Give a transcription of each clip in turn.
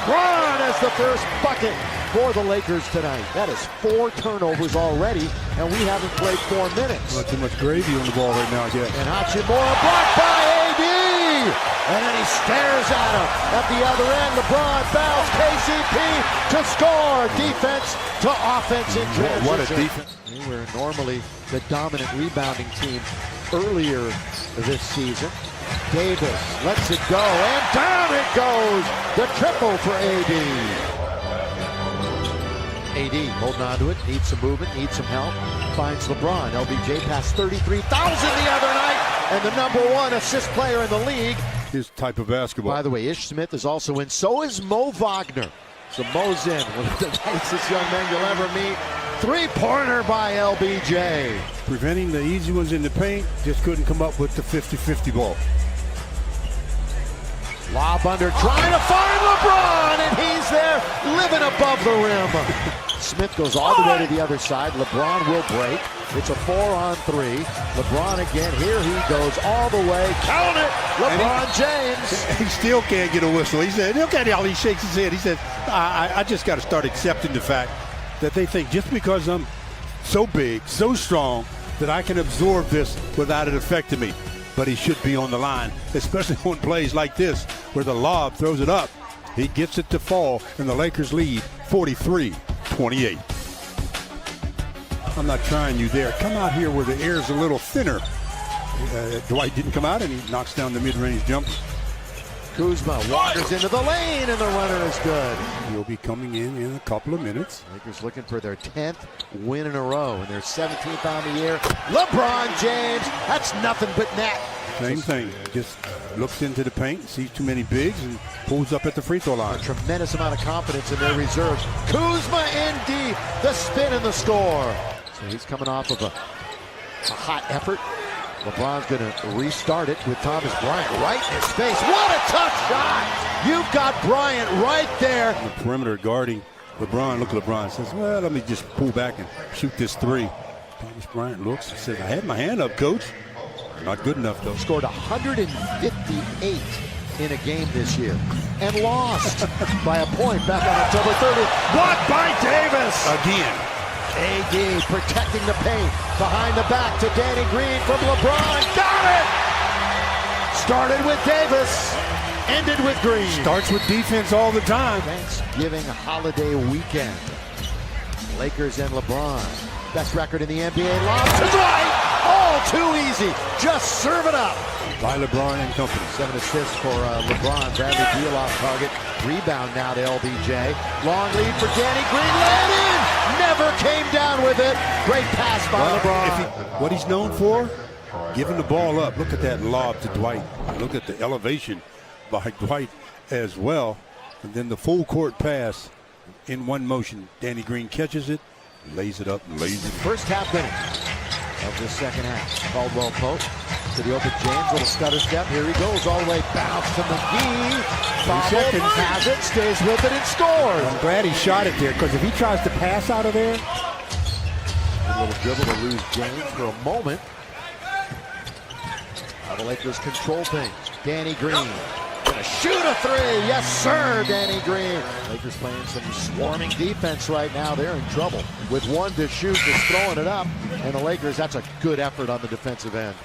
LeBron has the first bucket for the Lakers tonight. That is 4 turnovers already, and we haven't played 4 minutes. Not too much gravy on the ball right now yet. And Hachimura blocked by AD! And then he stares at him. At the other end, LeBron fouls KCP to score. Defense to offense in transition. What a defense. They were normally the dominant rebounding team earlier this season. Davis lets it go, and down it goes. The triple for AD. AD holding on to it, needs some movement, needs some help. Finds LeBron. LBJ passed 33,000 the other night, and the #1 assist player in the league. His type of basketball. By the way, Ish Smith is also in. So is Mo Wagner. So Mo's in. One of the nicest young men you'll ever meet. 3-pointer by LBJ. Preventing the easy ones in the paint, just couldn't come up with the 50-50 ball. Lob under, trying to find LeBron, and he's there, living above the rim. Smith goes all the way to the other side. LeBron will break. It's a 4-on-3. LeBron again. Here he goes all the way. Count it, LeBron James. He still can't get a whistle. He said, look at how he shakes his head. He said, I just got to start accepting the fact that they think just because I'm so big, so strong, that I can absorb this without it affecting me. But he should be on the line, especially on plays like this, where the lob throws it up. He gets it to fall, and the Lakers lead 43-28. I'm not trying you there. Come out here where the air's a little thinner. Dwight didn't come out, and he knocks down the mid-range jumper. Kuzma wanders into the lane, and the runner is good. He'll be coming in a couple of minutes. Lakers looking for their 10th win in a row, and their 17th on the year. LeBron James, that's nothing but net. Same thing, just looks into the paint, sees too many bigs, and pulls up at the free throw line. A tremendous amount of confidence in their reserves. Kuzma in deep, the spin and the score. So he's coming off of a hot effort. LeBron's going to restart it with Thomas Bryant right in his face. What a tough shot! You've got Bryant right there. On the perimeter guarding LeBron. Look at LeBron. Says, well, let me just pull back and shoot this 3. Thomas Bryant looks and says, I had my hand up, coach. Not good enough, though. Scored 158 in a game this year and lost by a point back on October 30th. Blocked by Davis. Again. AD protecting the paint. Behind the back to Danny Green from LeBron. Got it! Started with Davis. Ended with Green. Starts with defense all the time. Thanksgiving holiday weekend. Lakers and LeBron. Best record in the NBA. Lob to Dwight. All too easy. Just serve it up. By LeBron and company. 7 assists for LeBron. Bradley Beal off target. Rebound now to LBJ. Long lead for Danny Green. Let it in. Never came down with it. Great pass by LeBron. What he's known for? Giving the ball up. Look at that lob to Dwight. Look at the elevation by Dwight as well. And then the full court pass in one motion. Danny Green catches it, lays it up, lays it. First half minute of the second half. Caldwell Pope to the open James. Little stutter step. Here he goes all the way. Bounce to McGee. Fumble, has it, stays with it, and scores. I'm glad he shot it there, because if he tries to pass out of there. A little dribble to lose James for a moment. Now the Lakers control things. Danny Green. Gonna shoot a 3. Yes, sir, Danny Green. Lakers playing some swarming defense right now. They're in trouble. With 1 to shoot, just throwing it up. And the Lakers, that's a good effort on the defensive end.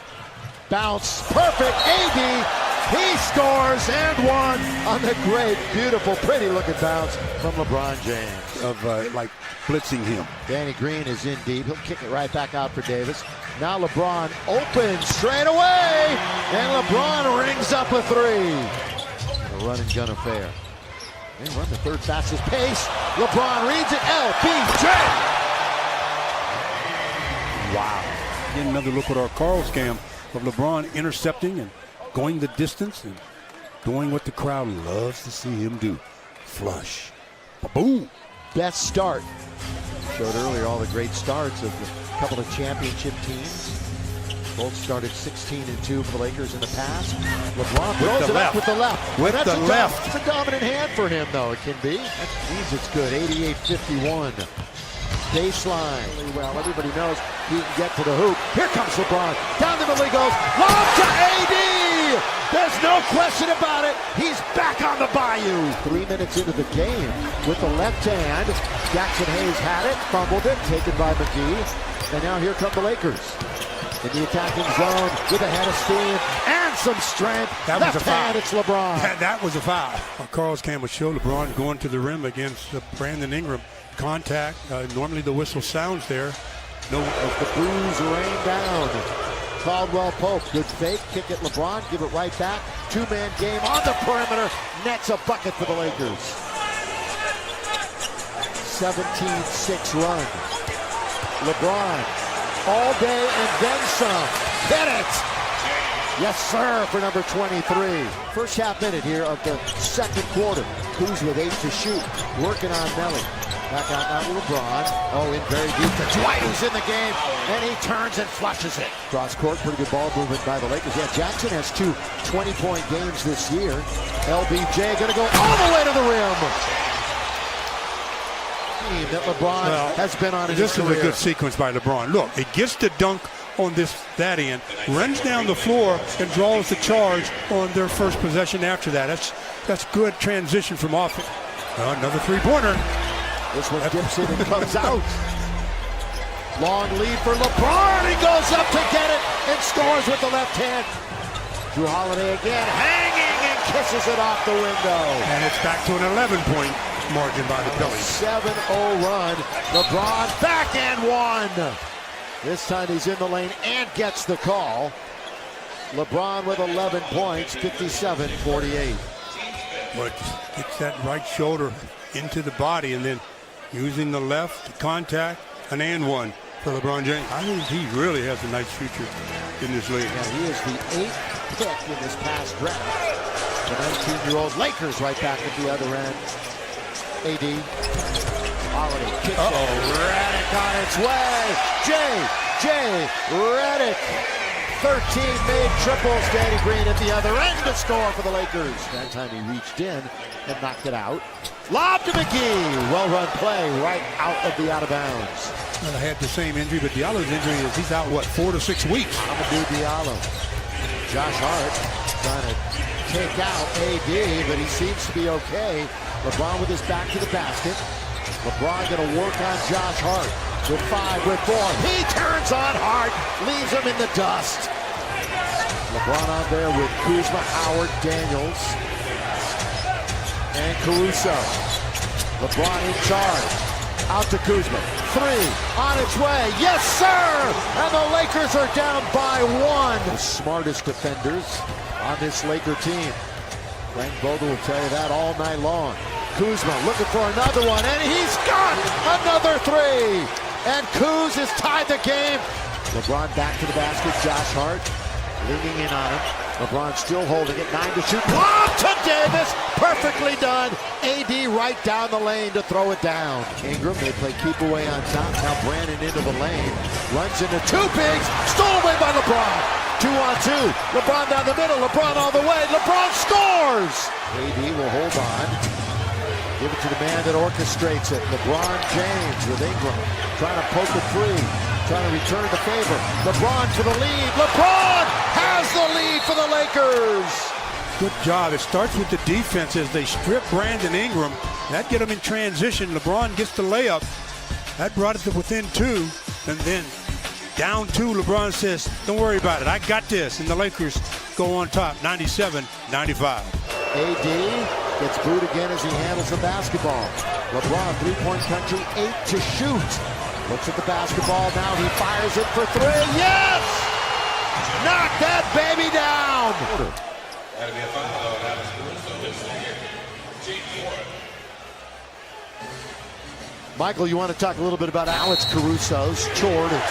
Bounce, perfect, AD. He scores and 1 on the great, beautiful, pretty-looking bounce from LeBron James. Of like blitzing him. Danny Green is in deep. He'll kick it right back out for Davis. Now LeBron opens straight away, and LeBron rings up a 3. A run and gun affair. They run the 3rd fastest pace. LeBron reads it. LBJ. Wow. Again, another look at our Carl scam of LeBron intercepting and going the distance and doing what the crowd loves to see him do. Flush. Boom. Best start. Showed earlier all the great starts of a couple of championship teams. Both started 16-2 for the Lakers in the past. LeBron throws it up with the left. With the left. It's a dominant hand for him, though. It can be. That means it's good. 88-51. Baseline. Well, everybody knows he can get to the hoop. Here comes LeBron. Down the middle he goes. Lob to AD. There's no question about it. He's back on the bayou. 3 minutes into the game with the left hand. Jackson Hayes had it, fumbled it, taken by McGee. And now here come the Lakers. In the attacking zone with a head of steam and some strength. That was a foul. Hand, it's LeBron. That was a foul. Carl's camera show LeBron going to the rim against Brandon Ingram. Contact. Normally the whistle sounds there. No. As the boos rain down. Caldwell Pope, good fake, kick at LeBron, give it right back. Two-man game on the perimeter, nets a bucket for the Lakers. 17-6 run. LeBron, all day and then some. Hit it! Yes, sir, for number 23. First half minute here of the second quarter. Kuz with 8 to shoot, working on Nelly. Back out now to LeBron. Oh, in very deep to Dwight, who's in the game, and he turns and flushes it. Cross court, pretty good ball movement by the Lakers. Yeah, Jackson has 2 20-point games this year. LBJ gonna go all the way to the rim. Team that LeBron has been on in his career. This is a good sequence by LeBron. Look, it gets the dunk on that end, runs down the floor and draws the charge on their first possession after that. That's good transition from offense. Another three-pointer. This one dips in and comes out. Long lead for LeBron. He goes up to get it and scores with the left hand. Drew Holiday again, hanging and kisses it off the window. And it's back to an 11-point margin by the Phillies. 7-0 run. LeBron back and one. This time he's in the lane and gets the call. LeBron with 11 points, 57-48. But gets that right shoulder into the body and then using the left to contact, an and one for LeBron James. I think he really has a nice future in this league. Yeah, he is the 8th pick in this past draft. The 19-year-old Lakers right back at the other end. AD. Holiday kicks it. Redick on its way. J. Redick. 13 made triples. Danny Green at the other end to score for the Lakers. That time he reached in and knocked it out. Lob to McGee. Well-run play right out of bounds. Well, I had the same injury, but Diallo's injury is he's out, 4 to 6 weeks. Amadou Diallo. Josh Hart trying to take out AD, but he seems to be okay. LeBron with his back to the basket. LeBron going to work on Josh Hart. With 5, with 4. He turns on Hart, leaves him in the dust. LeBron on there with Kuzma, Howard, Daniels, and Caruso. LeBron in charge. Out to Kuzma. 3 on its way. Yes, sir! And the Lakers are down by 1. The smartest defenders on this Laker team. Frank Vogel will tell you that all night long. Kuzma looking for another one, and he's got another 3. And Kuz has tied the game. LeBron back to the basket. Josh Hart leaning in on him. LeBron still holding it. 9 to shoot. Lob to Davis. Perfectly done. AD right down the lane to throw it down. Ingram, they play keep away on top. Now Brandon into the lane. Runs into 2 bigs. Stolen away by LeBron. 2 on 2. LeBron down the middle. LeBron all the way. LeBron scores. AD will hold on. Give it to the man that orchestrates it. LeBron James with Ingram. Trying to poke a 3. Trying to return the favor. LeBron for the lead. LeBron has the lead for the Lakers. Good job. It starts with the defense as they strip Brandon Ingram. That get him in transition. LeBron gets the layup. That brought it to within 2. And then down 2, LeBron says, don't worry about it. I got this. And the Lakers go on top, 97-95. AD gets booed again as he handles the basketball. LeBron, 3-point country, 8 to shoot. Looks at the basketball now. He fires it for 3. Yes! Knock that baby down! That'll be a foul. Michael, you want to talk a little bit about Alex Caruso's chore to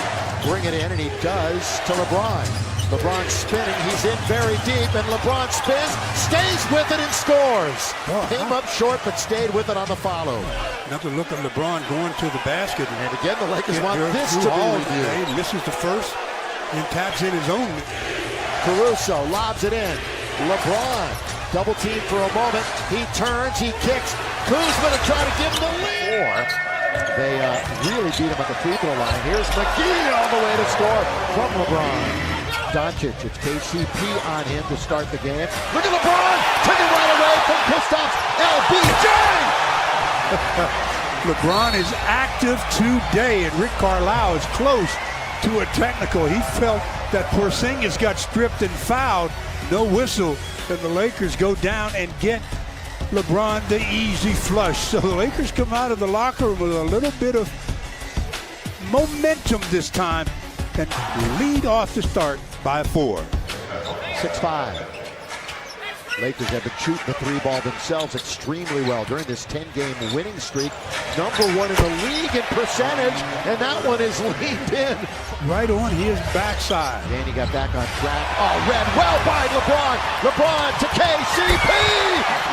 bring it in, and he does to LeBron. LeBron spinning, he's in very deep, and LeBron spins, stays with it and scores. Came up short, but stayed with it on the follow. Another look at LeBron going to the basket. And again, the Lakers want this to be reviewed. He misses the first and taps in his own. Caruso lobs it in. LeBron, double team for a moment. He turns, he kicks. Kuzma to try to give him the lead. They really beat him at the free throw line. Here's McGee on the way to score from LeBron. Doncic, it's KCP on him to start the game. Look at LeBron, took it right away from Kristaps. LBJ! LeBron is active today, and Rick Carlisle is close to a technical. He felt that Porzingis got stripped and fouled. No whistle, and the Lakers go down and get LeBron the easy flush. So the Lakers come out of the locker room with a little bit of momentum this time and lead off the start by 4. 6-5. Lakers have been shooting the three ball themselves extremely well during this 10-game winning streak. Number 1 in the league in percentage, and that one is leaned in. Right on his backside. Danny got back on track. Oh, read well by LeBron. LeBron to KCP.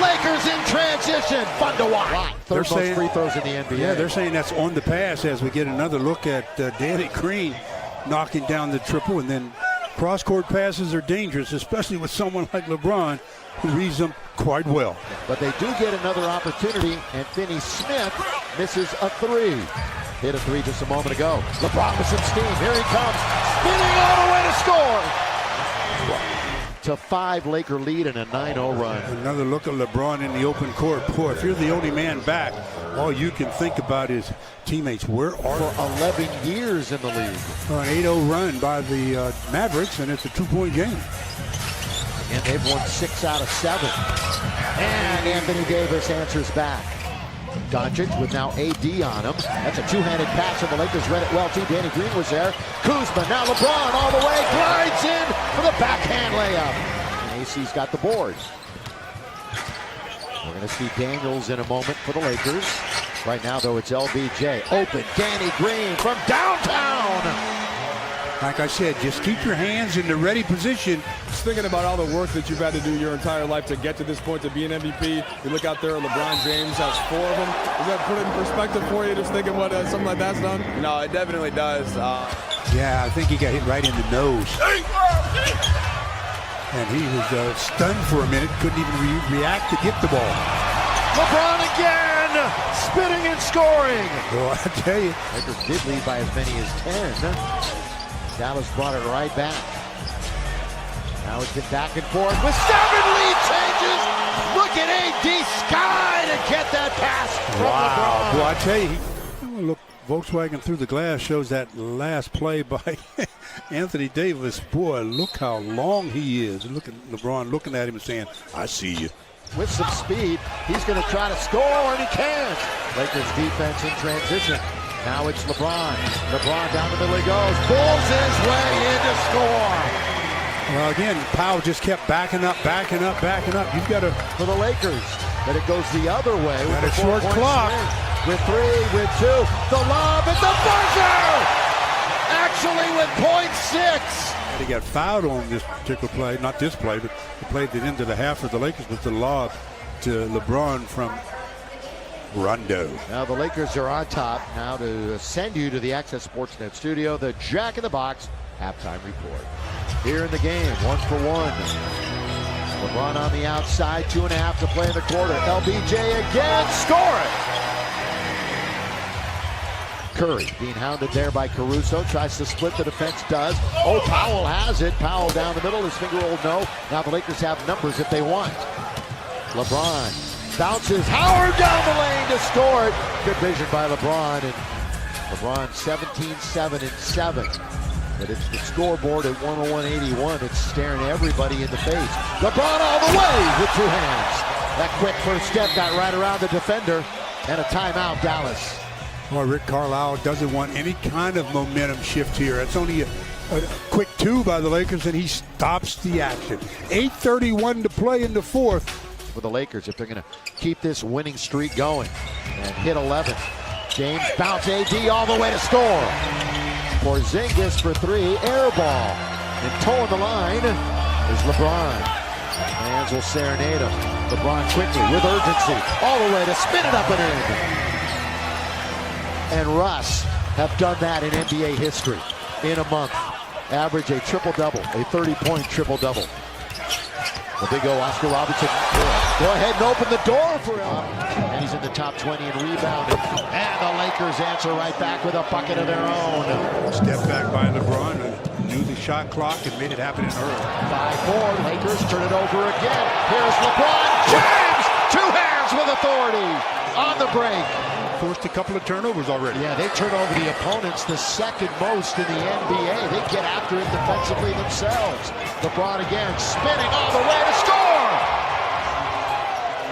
Lakers in transition. Fun to watch. Third most free throws in the NBA. Yeah, they're saying that's on the pass as we get another look at Danny Green knocking down the triple, and then cross-court passes are dangerous, especially with someone like LeBron who reads them quite well. But they do get another opportunity, and Finney Smith misses a 3. Hit a 3 just a moment ago. LeBron with some steam. Here he comes. Spinning all the way to score. To 5 Laker lead and a 9-0 run. Another look at LeBron in the open court. Boy, if you're the only man back, all you can think about is teammates. Where are for 11 years in the league? An 8-0 run by the Mavericks, and it's a 2-point game. And they've won 6 out of 7. And Anthony Davis answers back. Doncic with now AD on him. That's a two-handed pass, and the Lakers read it well too. Danny Green was there. Kuzma, now LeBron all the way, glides in for the backhand layup. And AC's got the board. We're going to see Daniels in a moment for the Lakers. Right now, though, it's LBJ. Open, Danny Green from downtown. Like I said, just keep your hands in the ready position. Just thinking about all the work that you've had to do your entire life to get to this point, to be an MVP. You look out there, LeBron James has 4 of them. Does that put it in perspective for you, just thinking what something like that's done? No, it definitely does. Yeah, I think he got hit right in the nose. And he was stunned for a minute, couldn't even react to get the ball. LeBron again, spitting and scoring. Well, I tell you. Lakers did lead by as many as 10. Dallas brought it right back. Now it's been back and forth with 7 lead changes. Look at AD Sky to get that pass from LeBron. Well, I tell you, look, Volkswagen through the glass shows that last play by Anthony Davis. Boy, look how long he is. Look at LeBron looking at him and saying, I see you. With some speed, he's going to try to score, and he can't. Lakers defense in transition. Now it's LeBron. LeBron down the middle he goes. Pulls his way in to score. Well, again, Powell just kept backing up. You've got to... For the Lakers, but it goes the other way. With a short clock. Swing. With 3, with 2. The lob at the buzzer! Actually with .6. He got fouled on this particular play. Not this play, but the play at the end of the half for the Lakers was the lob to LeBron from Rondo. Now the Lakers are on top. Now to send you to the Access Sportsnet studio, the Jack in the Box halftime report. Here in the game, 1 for 1. LeBron on the outside, 2.5 to play in the quarter. LBJ again, score it! Curry being hounded there by Caruso, tries to split, the defense does. Oh, Powell has it. Powell down the middle, his finger rolled no. Now the Lakers have numbers if they want. LeBron bounces Howard down the lane to score it. Good vision by LeBron, and LeBron 17, 7, and 7. But it's the scoreboard at 101-81. It's staring everybody in the face. LeBron all the way with 2 hands. That quick first step got right around the defender, and a timeout, Dallas. Well, Rick Carlisle doesn't want any kind of momentum shift here. It's only a quick 2 by the Lakers, and he stops the action. 8:31 to play in the 4th. For the Lakers, if they're going to keep this winning streak going and hit 11. James bounce AD all the way to score. Porzingis for 3, air ball. And towing the line is LeBron. Fans will serenade him. LeBron quickly with urgency all the way to spin it up and in. And Russ have done that in NBA history in a month. Average a triple-double, a 30-point triple-double. The big O, Oscar Robertson, go ahead and open the door for him. And he's in the top 20 in rebounding. And the Lakers answer right back with a bucket of their own. Step back by LeBron. Knew the shot clock and made it happen in a hurry. 5-4, Lakers turn it over again. Here's LeBron James, two hands with authority on the break. Forced a couple of turnovers already. Yeah, they turn over the opponents, the second most in the NBA. They get after it defensively themselves. LeBron again, spinning all the way to score.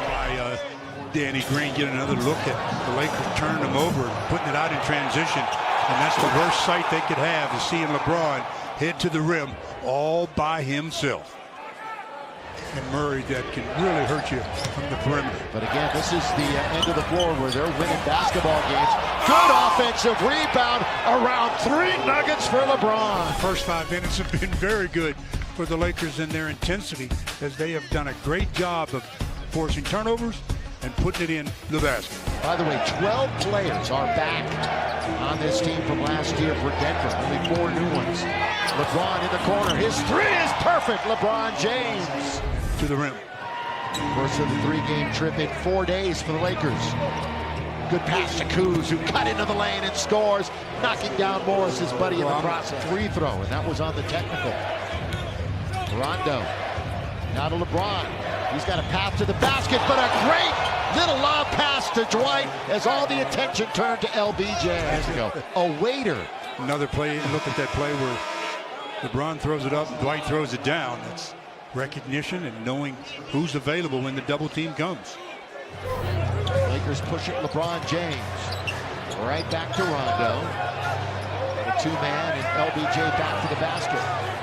By Danny Green getting another look at the Lakers turning them over and putting it out in transition. And that's the worst sight they could have, is seeing LeBron head to the rim all by himself. And Murray, that can really hurt you from the perimeter. But again, this is the end of the floor where they're winning basketball games. Good offensive rebound, around 3 nuggets for LeBron. The first 5 minutes have been very good for the Lakers in their intensity, as they have done a great job of forcing turnovers and putting it in the basket. By the way, 12 players are back on this team from last year for Denver. Only 4 new ones. LeBron in the corner. His 3 is perfect. LeBron James to the rim. First of the 3-game trip in 4 days for the Lakers. Good pass to Kuz, who cut into the lane and scores, knocking down Morris, his buddy in the process. Free throw, and that was on the technical. Rondo. Now to LeBron. He's got a path to the basket, but a great little lob pass to Dwight as all the attention turned to LBJ. A waiter. Another play, look at that play where LeBron throws it up, Dwight throws it down. That's recognition and knowing who's available when the double team comes. Lakers push it, LeBron James. Right back to Rondo. A 2-man and LBJ back to the basket.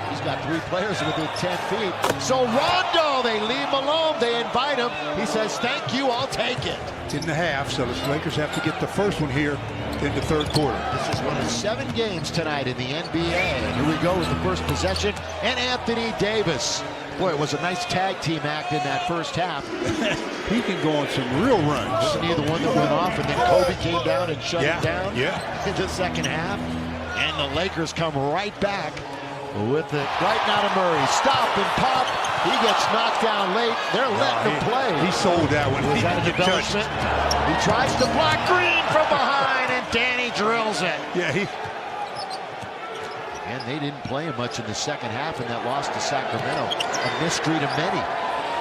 He's got 3 players within 10 feet. So Rondo, they leave him alone. They invite him. He says, thank you, I'll take it. It's in the half, so the Lakers have to get the first one here in the 3rd quarter. This is one of 7 games tonight in the NBA. And here we go with the first possession. And Anthony Davis. Boy, it was a nice tag team act in that first half. He can go on some real runs. Wasn't he the one that went off and then Kobe came down and shut him down? Yeah. In the second half. And the Lakers come right back with it right now to Murray. Stop and pop. He gets knocked down late. They're letting him play. He sold that one. Was that a embellishment? He tries to block Green from behind, and Danny drills it. Yeah, And they didn't play him much in the second half in that loss to Sacramento. A mystery to many.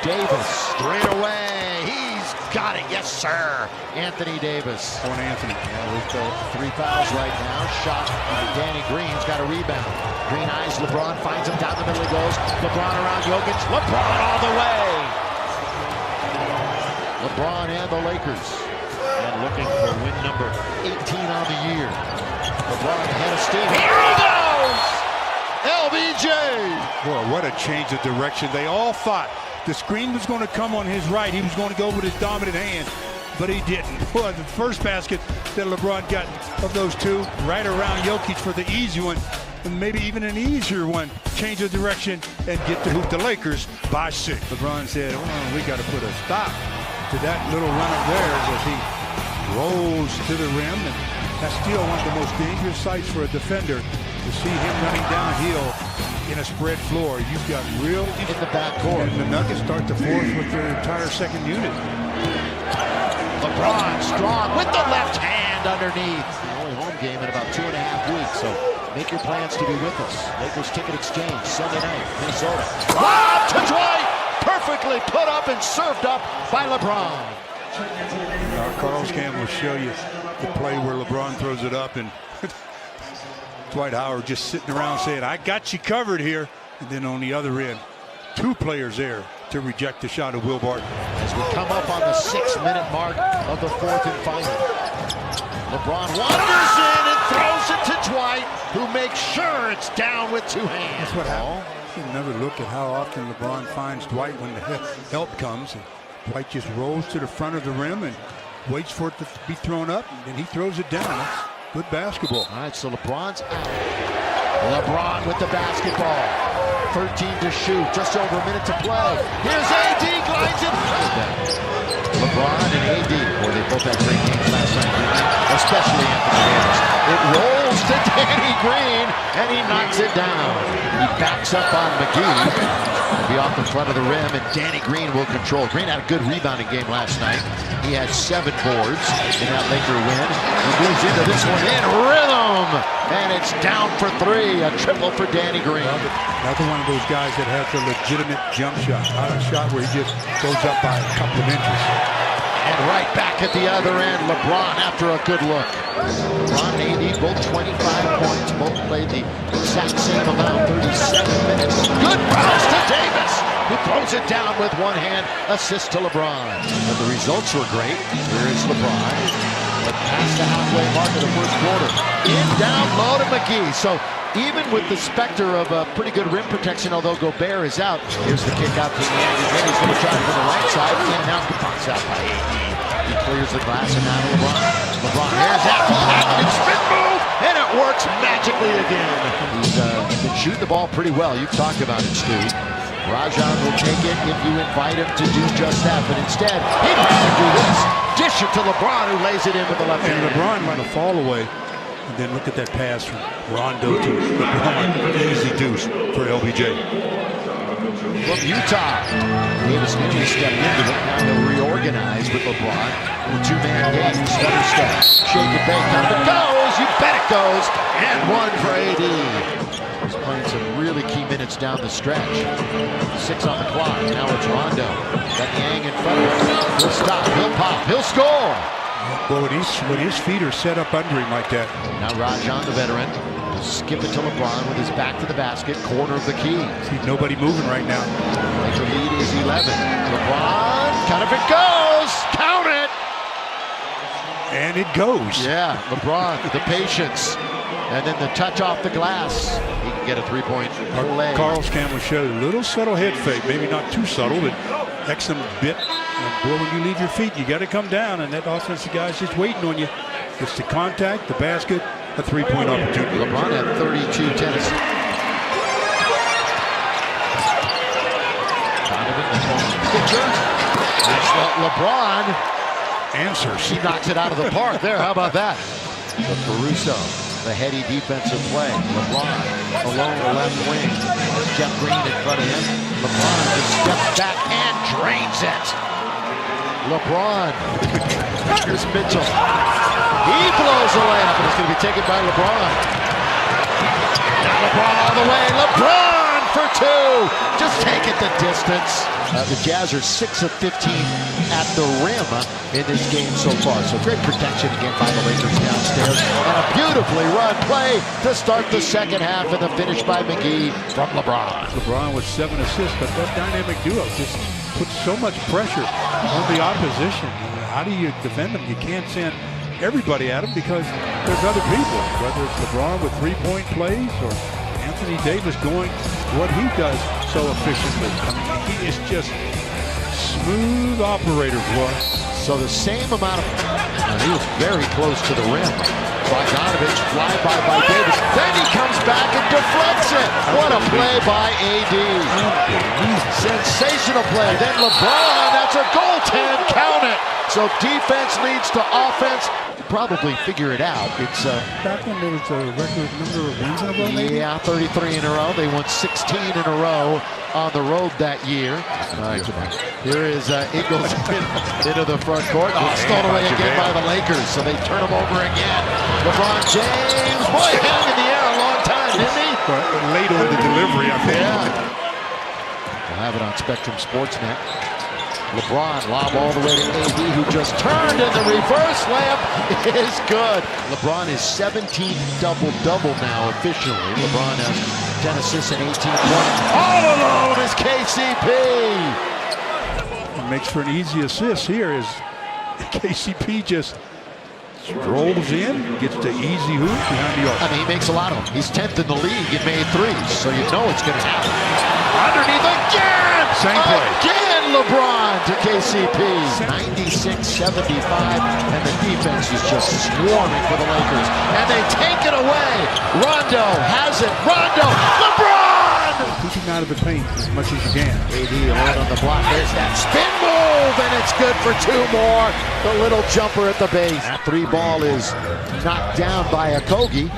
Davis straight away. He's got it. Yes, sir. Anthony Davis. On Anthony. Yeah, with the 3 fouls right now. Shot by Danny Green's got a rebound. Green eyes LeBron, finds him down the middle. He goes. LeBron around Jokic. LeBron all the way. LeBron and the Lakers. And looking for win number 18 on the year. LeBron ahead of steam. Here he goes! LBJ! Boy, what a change of direction. They all thought the screen was going to come on his right. He was going to go with his dominant hand, but he didn't. Boy, the first basket that LeBron got of those 2, right around Jokic for the easy one, and maybe even an easier one. Change of direction and get to hoop the Lakers by 6. LeBron said, oh, we got to put a stop to that little run of theirs as he rolls to the rim. And that's still one of the most dangerous sights for a defender, to see him running downhill in a spread floor. You've got real in the backcourt. And the Nuggets start to force with their entire second unit. LeBron strong with the left hand underneath. The only home game in about 2.5 weeks, so make your plans to be with us. Lakers ticket exchange Sunday night, Minnesota. Lob to Dwight, perfectly put up and served up by LeBron. Carl's cam will show you the play where LeBron throws it up and Dwight Howard just sitting around saying, I got you covered here. And then on the other end, 2 players there to reject the shot of Will Barton. As we come up on the 6-minute mark of the 4th and final. LeBron wanders in and throws it to Dwight, who makes sure it's down with 2 hands. That's what happened. Another look at how often LeBron finds Dwight when the help comes. And Dwight just rolls to the front of the rim and waits for it to be thrown up, and then he throws it down. That's good basketball. All right, so LeBron's out. LeBron with the basketball. 13 to shoot, just over a minute to play. Here's AD, glides it. LeBron and AD, boy, they both had great games last night, especially Anthony Davis. It rolls to Danny Green, and he knocks it down. He backs up on McGee. Be off the front of the rim, and Danny Green will control. Green had a good rebounding game last night. He had 7 boards in that Laker win. He moves into this one in rhythm, and it's down for 3. A triple for Danny Green. Another one of those guys that has a legitimate jump shot, not a shot where he just goes up by a couple of inches. And right back at the other end, LeBron after a good look. LeBron and AD both 25 points, both played the exact same amount, 37 minutes. Good bounce to Davis, who throws it down with one hand, assist to LeBron. But the results were great. Here is LeBron, but past the halfway mark of the first quarter. In down low to McGee. So even with the specter of a pretty good rim protection, although Gobert is out, here's the kick out to Andrew. He's going to try from the right side, and now box out by AD. He clears the glass, and now to LeBron. LeBron, here's that full-handed spin move, and it works magically again. He's been shooting the ball pretty well. You've talked about it, Stu. Rajon will take it if you invite him to do just that, but instead, he likes to do this. Dish it to LeBron, who lays it in with the left hand. And LeBron might have fall away. And then look at that pass from Rondo to LeBron. Easy deuce for LBJ. From Utah, Davis nearly stepped into it. Now they'll reorganize with LeBron. The two-man game, stutter step, shake and bake. Up it goes, you bet it goes, and 1 for AD. He's playing some really key minutes down the stretch. 6 on the clock. Now it's Rondo. Got Yang in front of him. He'll stop. He'll pop. He'll score. Well, when his feet are set up under him like that. Now Rajon, the veteran, will skip it to LeBron with his back to the basket, corner of the key. See nobody moving right now. Laker lead is 11. LeBron, count if it goes, count it. And it goes. Yeah, LeBron, the patience. And then the touch off the glass. He can get a 3-point play. Carl's camera showed a little subtle head fake, maybe not too subtle, but excellent bit. And boy, when you leave your feet, you got to come down, and that offensive guy's just waiting on you. It's the contact, the basket, a 3-point opportunity. LeBron had 32 Tennessee. Donovan, the pitcher. That's what LeBron answers. He knocks it out of the park there. How about that? But Caruso, the heady defensive play. LeBron alone the left wing. Jeff Green in front of him. LeBron just steps back and drains it. LeBron. Here's Mitchell. He blows a layup, and it's going to be taken by LeBron. Now LeBron all the way. LeBron for 2. Just take it the distance. The Jazz are 6 of 15 at the rim in this game so far. So great protection again by the Lakers downstairs. And a beautifully run play to start the second half, and the finish by McGee from LeBron. LeBron with 7 assists, but that dynamic duo just puts so much pressure on the opposition. How do you defend them? You can't send everybody at them because there's other people, whether it's LeBron with 3-point plays or Anthony Davis going what he does so efficiently. I mean, he is just smooth operator, boy. So the same amount of... he was very close to the rim. Bogdanovich, fly by Davis. Then he comes back and deflects it. What a play by AD. Sensational play. Then LeBron, that's a goaltend. Count it. So defense leads to offense. Probably figure it out. It's back when there was a record number of wins in a row, maybe? Yeah, 33 in a row. They won 16 in a row on the road that year. Here is Eagles into the front court. Stolen away again by the Lakers, so they turn them over again. LeBron James, boy, hung in the air a long time, didn't he? Late on the delivery, I think. Yeah. We'll have it on Spectrum Sportsnet. LeBron lob all the way to AD, who just turned, and the reverse layup is good. LeBron is 17th double-double now officially. LeBron has 10 assists and 18 points. All alone is KCP. What makes for an easy assist here is KCP just strolls in, gets the easy hoop behind the arc. I mean, he makes a lot of them. He's 10th in the league in made threes, so you know it's going to happen. Underneath again! Same play. Again, LeBron to KCP. 96-75, and the defense is just swarming for the Lakers. And they take it away. Rondo has it. Rondo, LeBron! Keep him out of the paint as much as you can. AD alone on the block. There's that spin move, and it's good for 2 more. The little jumper at the base. That 3 ball is knocked down by Okogie.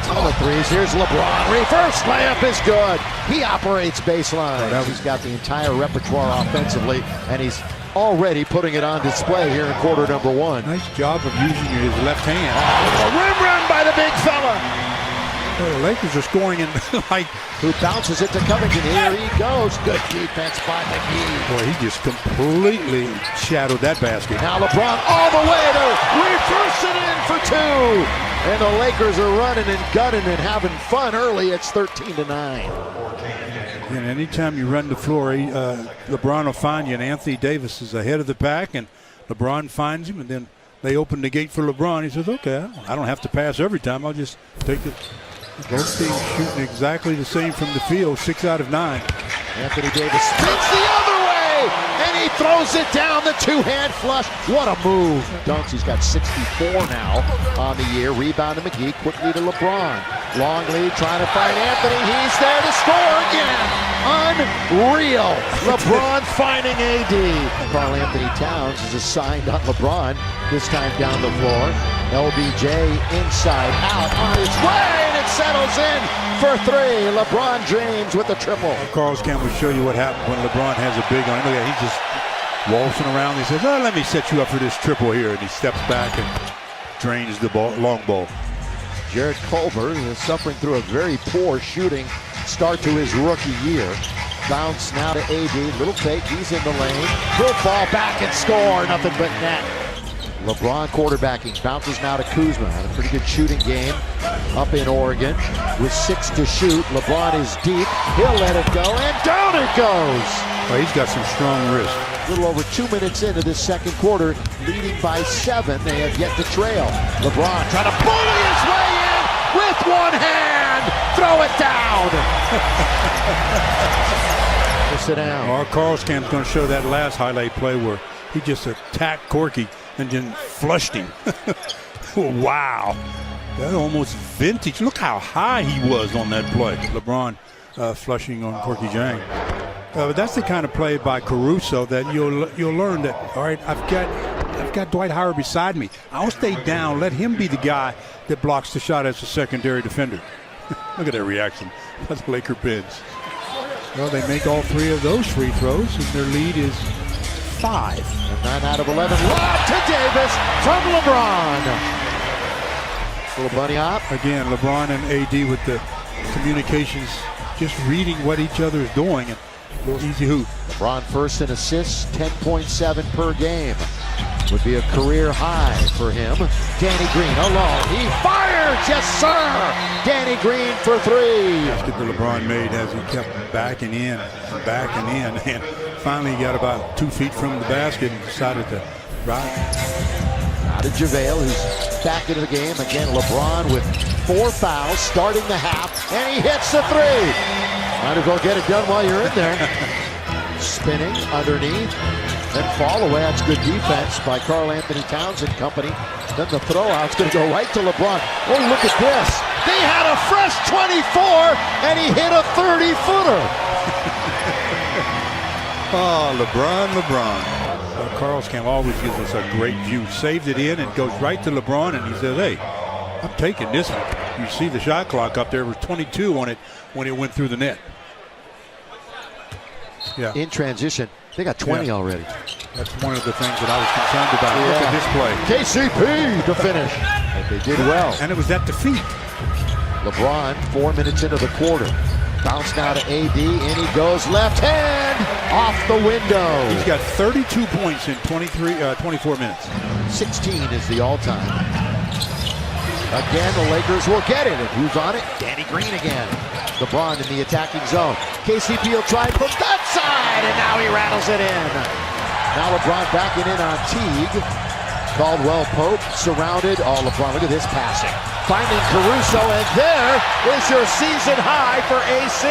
ton of threes. Here's LeBron. Reverse layup is good. He operates baseline. He's got the entire repertoire offensively, and he's already putting it on display here in quarter number one. Nice job of using his left hand. Oh, a rim run by the big fella. Well, the Lakers are scoring in like. Who bounces it to Covington. Here he goes. Good defense by McGee. Boy, he just completely shadowed that basket. Now LeBron all the way to reverse it in for two. And the Lakers are running and gunning and having fun early. It's 13-9. And anytime you run the floor, LeBron will find you. And Anthony Davis is ahead of the pack, and LeBron finds him, and then they open the gate for LeBron. He says, okay, I don't have to pass every time. I'll just take it. Both teams shooting exactly the same from the field, 6 out of 9. Anthony Davis spins the other way, and he throws it down the two-hand flush. What a move. Dunks, he's got 64 now on the year. Rebound to McGee, quickly to LeBron. Long lead, trying to find Anthony. He's there to score again. Unreal. LeBron finding AD. Karl Anthony Towns is assigned on LeBron, this time down the floor. LBJ inside out on his way, and it settles in for three. LeBron James with the triple. Carl's Camp will show you what happens when LeBron has a big on. Look at, he's just waltzing around. He says, oh, let me set you up for this triple here. And he steps back and drains the ball, long ball. Jared Culver is suffering through a very poor shooting start to his rookie year. Bounce now to AD. Little fake. He's in the lane. He'll fall back and score. Nothing but net. LeBron quarterbacking, bounces now to Kuzma. Had a pretty good shooting game up in Oregon with 6 to shoot. LeBron is deep. He'll let it go, and down it goes. Well, he's got some strong wrist. A little over 2 minutes into this second quarter, leading by 7. They have yet to trail. LeBron trying to bully his way in with one hand. Throw it down. Sit down. Our Carl's Camp's going to show that last highlight play where he just attacked Corky and then flushed him. Wow. That's almost vintage. Look how high he was on that play. LeBron flushing on Corky Jang. That's the kind of play by Caruso that you'll learn that, all right, I've got Dwight Howard beside me. I'll stay down. Let him be the guy that blocks the shot as a secondary defender. Look at that reaction by the Laker bench. Well, they make all 3 of those free throws, and their lead is 5. And 9 out of 11. Lob to Davis from LeBron. Little bunny hop. Again, LeBron and AD with the communications, just reading what each other is doing, and a little easy hoop. LeBron first in assists, 10.7 per game. Would be a career high for him. Danny Green alone. He fires. Yes, sir. Danny Green for 3. Basket that LeBron made as he kept backing in, and finally he got about 2 feet from the basket and decided to ride. Out of JaVale, who's back into the game. Again, LeBron with 4 fouls starting the half, and he hits the 3. Might as well get it done while you're in there. Spinning underneath, then fall away. That's good defense by Karl Anthony Towns and company. Then the throw out's going to go right to LeBron. Oh, look at this. They had a fresh 24, and he hit a 30-footer. Oh, LeBron. Well, Carl's Camp always gives us a great view. Saved it in and goes right to LeBron, and he says, hey, I'm taking this one. You see the shot clock up there. It was 22 on it when it went through the net. Yeah. In transition, they got 20 already. That's one of the things that I was concerned about. Look at this play. KCP to finish. But they did well. And it was at the feet. LeBron, 4 minutes into the quarter. Bounce now to AD, and he goes left hand off the window. He's got 32 points in 24 minutes. 16 is the all-time. Again, the Lakers will get it. And who's on it? Danny Green again. LeBron in the attacking zone. KCP will try from that side, and now he rattles it in. Now LeBron backing in on Teague. Caldwell Pope surrounded. Oh, LeBron, look at this passing. Finding Caruso, and there is your season high for AC.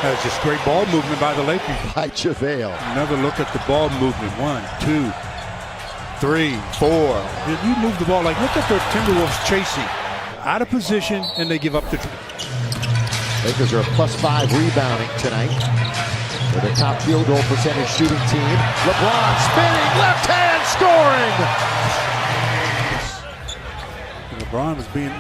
That's just great ball movement by the Lakers. By JaVale. Another look at the ball movement. 1, 2, 3, 4. You move the ball like, look at the Timberwolves chasing. Out of position, and they give up the... Lakers are a +5 rebounding tonight. They're the top field goal percentage shooting team. LeBron spinning, left hand scoring. LeBron was being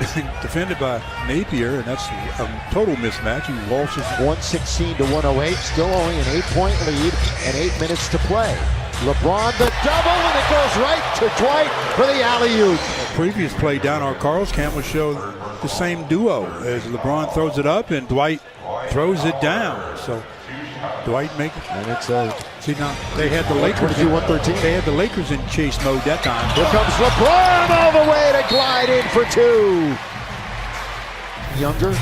defended by Napier, and that's a total mismatch. He waltzes 116 to 108, still only an 8-point lead and 8 minutes to play. LeBron the double, and it goes right to Dwight for the alley-oop. Previous play down our Carl's camp would show the same duo as LeBron throws it up and Dwight throws it down. So Dwight makes it. And it's see now they had the Lakers. 22-113. They had the Lakers in chase mode that time. Here comes LeBron all the way to glide in for 2. Younger,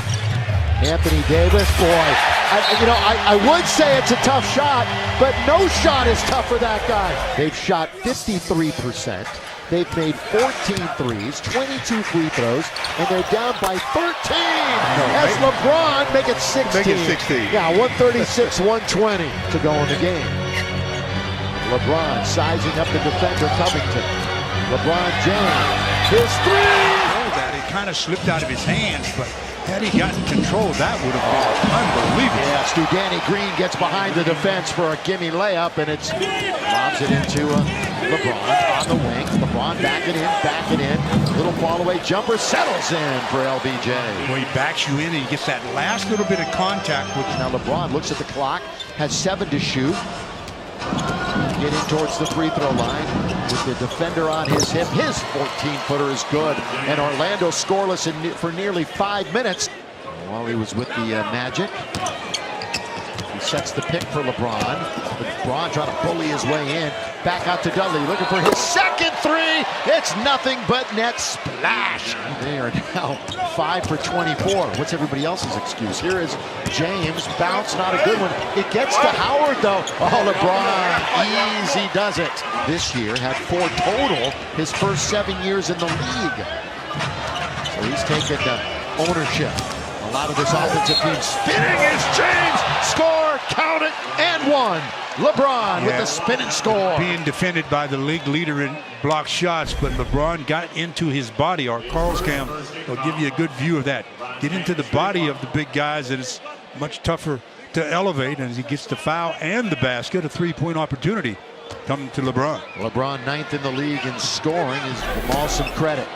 Anthony Davis, boy. I would say it's a tough shot, but no shot is tough for that guy. They've shot 53%. They've made 14 threes, 22 free throws, and they're down by 13. As LeBron make it 16. Make it 16. Yeah, 136-120 to go in the game. LeBron sizing up the defender Covington. LeBron James, his three. It kind of slipped out of his hands, but had he gotten control, that would have been unbelievable. Yeah, Stu Danny Green gets behind the defense for a gimme layup, and it's lobs it into LeBron on the wing. LeBron back it in. Little fall away jumper settles in for LBJ. When he backs you in and he gets that last little bit of contact. Now LeBron looks at the clock, has 7 to shoot. Getting towards the free throw line with the defender on his hip. His 14-footer is good. And Orlando scoreless for nearly 5 minutes. While he was with the Magic, he sets the pick for LeBron. LeBron trying to bully his way in. Back out to Dudley, looking for his second three. It's nothing but net splash. They are now 5 for 24. What's everybody else's excuse? Here is James, bounce, not a good one. It gets to Howard though. Oh, LeBron, easy does it. This year had 4 total his first 7 years in the league. So he's taken ownership. A lot of this offensive team spinning is James. Score, count it, and 1. LeBron with the spin and score. Being defended by the league leader in block shots, but LeBron got into his body. Our Carl's cam will give you a good view of that. Get into the body of the big guys, and it's much tougher to elevate. And as he gets the foul and the basket, a 3-point opportunity coming to LeBron. LeBron 9th in the league in scoring. Is them all some credit.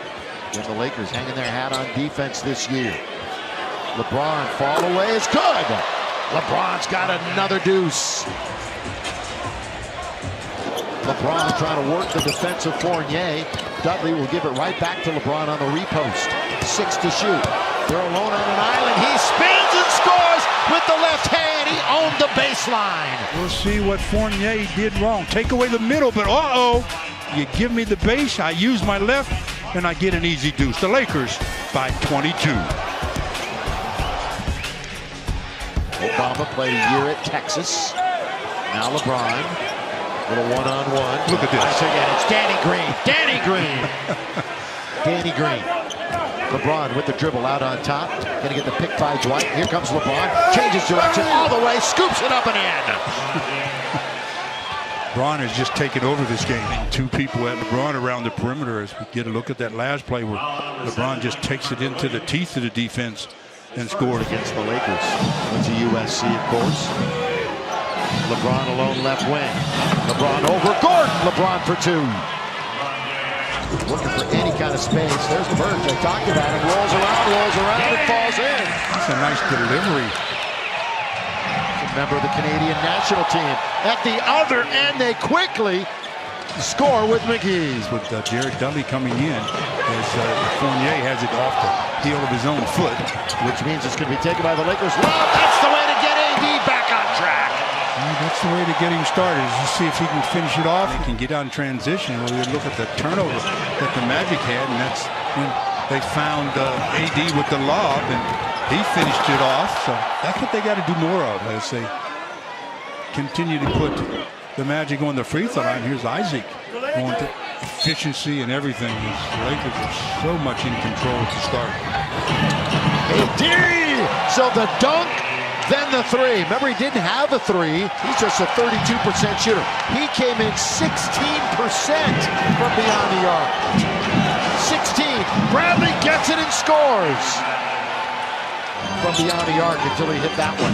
Give the Lakers hanging their hat on defense this year. LeBron fall away is good. LeBron's got another deuce. LeBron trying to work the defensive Fournier. Dudley will give it right back to LeBron on the repost. 6 to shoot. They're alone on an island. He spins and scores with the left hand. He owned the baseline. We'll see what Fournier did wrong. Take away the middle, but you give me the base, I use my left, and I get an easy deuce. The Lakers by 22. Obama played a year at Texas. Now LeBron. Little one-on-one. Look at this. Once again, it's Danny Green. Danny Green. Danny Green. LeBron with the dribble out on top. Gonna get the pick by Dwight. Here comes LeBron. Changes direction all the way. Scoops it up and in. LeBron has just taken over this game. 2 people at LeBron around the perimeter as we get a look at that last play where LeBron just takes it into the teeth of the defense and scores. Against the Lakers. Went to USC, of course. LeBron alone left wing. LeBron over Gordon. LeBron for 2. Looking for any kind of space. There's the Burge. I talked about it. Rolls around, it falls in. That's a nice delivery. A member of the Canadian national team. At the other end, they quickly score with McGee. With Jared Dudley coming in as Fournier has it off the heel of his own foot. Which means it's going to be taken by the Lakers. Well, that's the way to get AD back on track. That's the way to get him started, is to see if he can finish it off. He can get on transition. We would look at the turnover that the Magic had, and that's when they found AD with the lob, and he finished it off. So that's what they got to do more of as they continue to put the Magic on the free throw line. Here's Isaac going to efficiency and everything. The Lakers are so much in control to start. AD! So the dunk. Then the 3. Remember, he didn't have a 3. He's just a 32% shooter. He came in 16% from beyond the arc. 16. Bradley gets it and scores. From beyond the arc until he hit that one.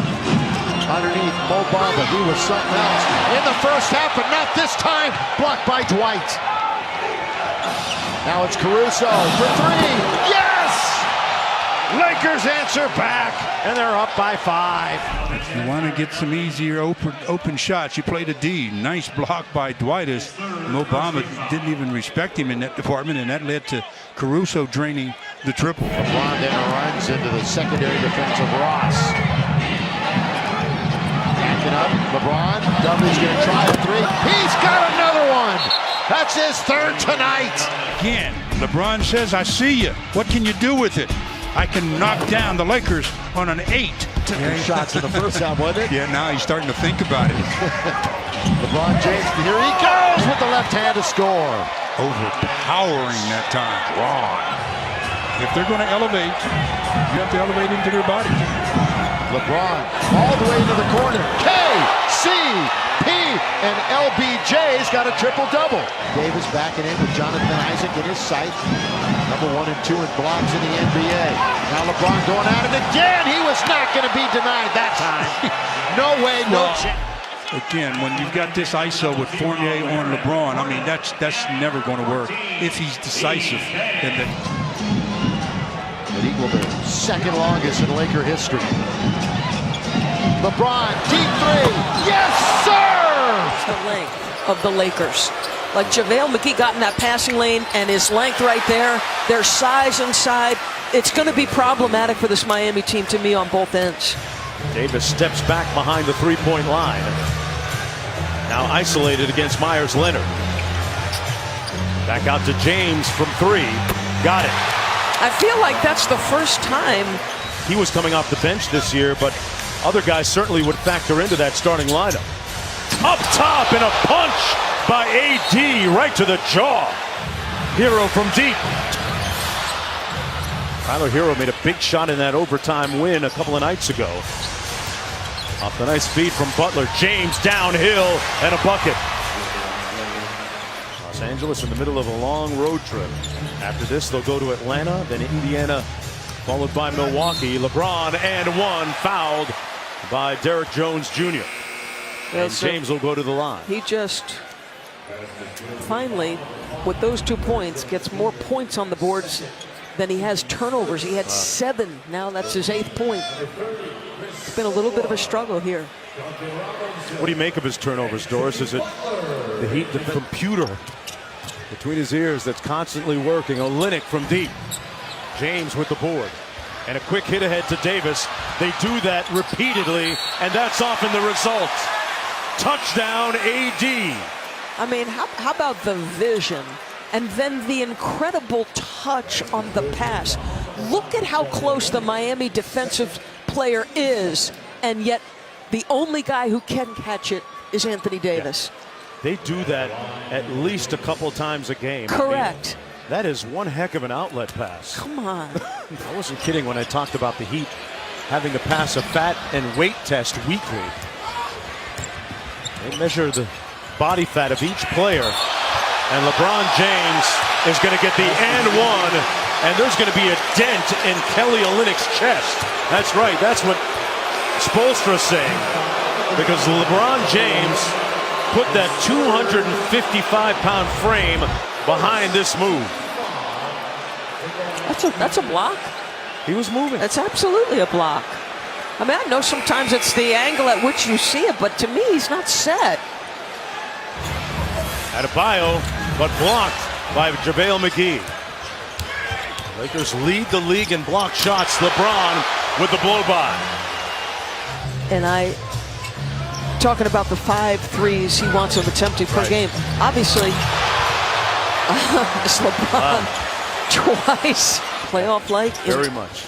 Underneath, Mo Bamba. He was something else in the first half, but not this time. Blocked by Dwight. Now it's Caruso for 3. Yes! Lakers answer back, and they're up by 5. If you want to get some easier open shots, you play the D. Nice block by Dwight as Obama didn't even respect him in that department, and that led to Caruso draining the triple. LeBron then runs into the secondary defense of Ross. Backing up, LeBron. Dudley's going to try a 3. He's got another one. That's his 3rd tonight. Again, LeBron says, I see you. What can you do with it? I can knock down the Lakers on an 8. Took his shots in the first time, wasn't it? Yeah, now he's starting to think about it. LeBron James, here he goes with the left hand to score. Overpowering that time. Wrong. If they're going to elevate, you have to elevate into their body. LeBron all the way into the corner. K, C, P, and LBJ's got a triple-double. Davis backing in with Jonathan Isaac in his sight. Number 1 and 2 in blocks in the NBA. Now LeBron going at it again. He was not going to be denied that time. No way, no chance. Again, when you've got this ISO with Fournier on LeBron, I mean, that's never going to work if he's decisive. And then It equaled the 2nd longest in Laker history. LeBron, deep 3. Yes, sir! It's the length of the Lakers. Like JaVale McGee got in that passing lane, and his length right there, their size inside. It's going to be problematic for this Miami team, to me, on both ends. Davis steps back behind the three-point line. Now isolated against Myers Leonard. Back out to James from 3. Got it. I feel like that's the first time. He was coming off the bench this year, but other guys certainly would factor into that starting lineup. Up top and a punch by AD right to the jaw. Hero from deep. Tyler Hero made a big shot in that overtime win a couple of nights ago. Off the nice feed from Butler. James downhill and a bucket. Los Angeles in the middle of a long road trip. After this, they'll go to Atlanta, then Indiana, followed by Milwaukee. LeBron and 1 fouled by Derrick Jones Jr. And James will go to the line. He just finally, with those 2 points, gets more points on the boards than he has turnovers. He had 7. Now that's his 8th point. It's been a little bit of a struggle here. What do you make of his turnovers, Doris? Is it the computer between his ears that's constantly working? Olynyk from deep. James with the board. And a quick hit ahead to Davis. They do that repeatedly, and that's often the result. Touchdown, AD. I mean, how about the vision and then the incredible touch on the pass? Look at how close the Miami defensive player is, and yet the only guy who can catch it is Anthony Davis. Yeah. They do that at least a couple times a game. Correct. I mean, that is one heck of an outlet pass. Come on. I wasn't kidding when I talked about the Heat having to pass a fat and weight test weekly. They measure the body fat of each player. And LeBron James is going to get the and 1. And there's going to be a dent in Kelly Olynyk's chest. That's right. That's what Spoelstra's saying. Because LeBron James put that 255-pound frame behind this move. That's a block. He was moving. That's absolutely a block. I mean, I know sometimes it's the angle at which you see it, but to me, he's not set. Adebayo, but blocked by JaVale McGee. Lakers lead the league in block shots. LeBron with the blow-by. And talking about the 5 threes he wants them attempting per game. Obviously, it's LeBron twice. Playoff-like. Very much.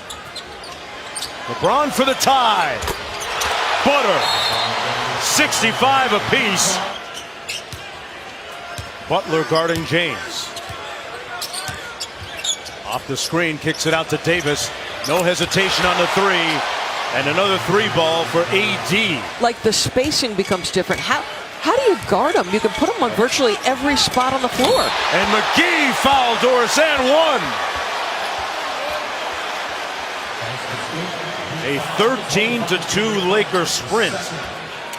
LeBron for the tie. Butter. 65 apiece. Butler guarding James. Off the screen, kicks it out to Davis. No hesitation on the 3. And another 3 ball for AD. Like the spacing becomes different. How do you guard him? You can put him on virtually every spot on the floor. And McGee fouled Doris and 1. A 13-2 Lakers sprint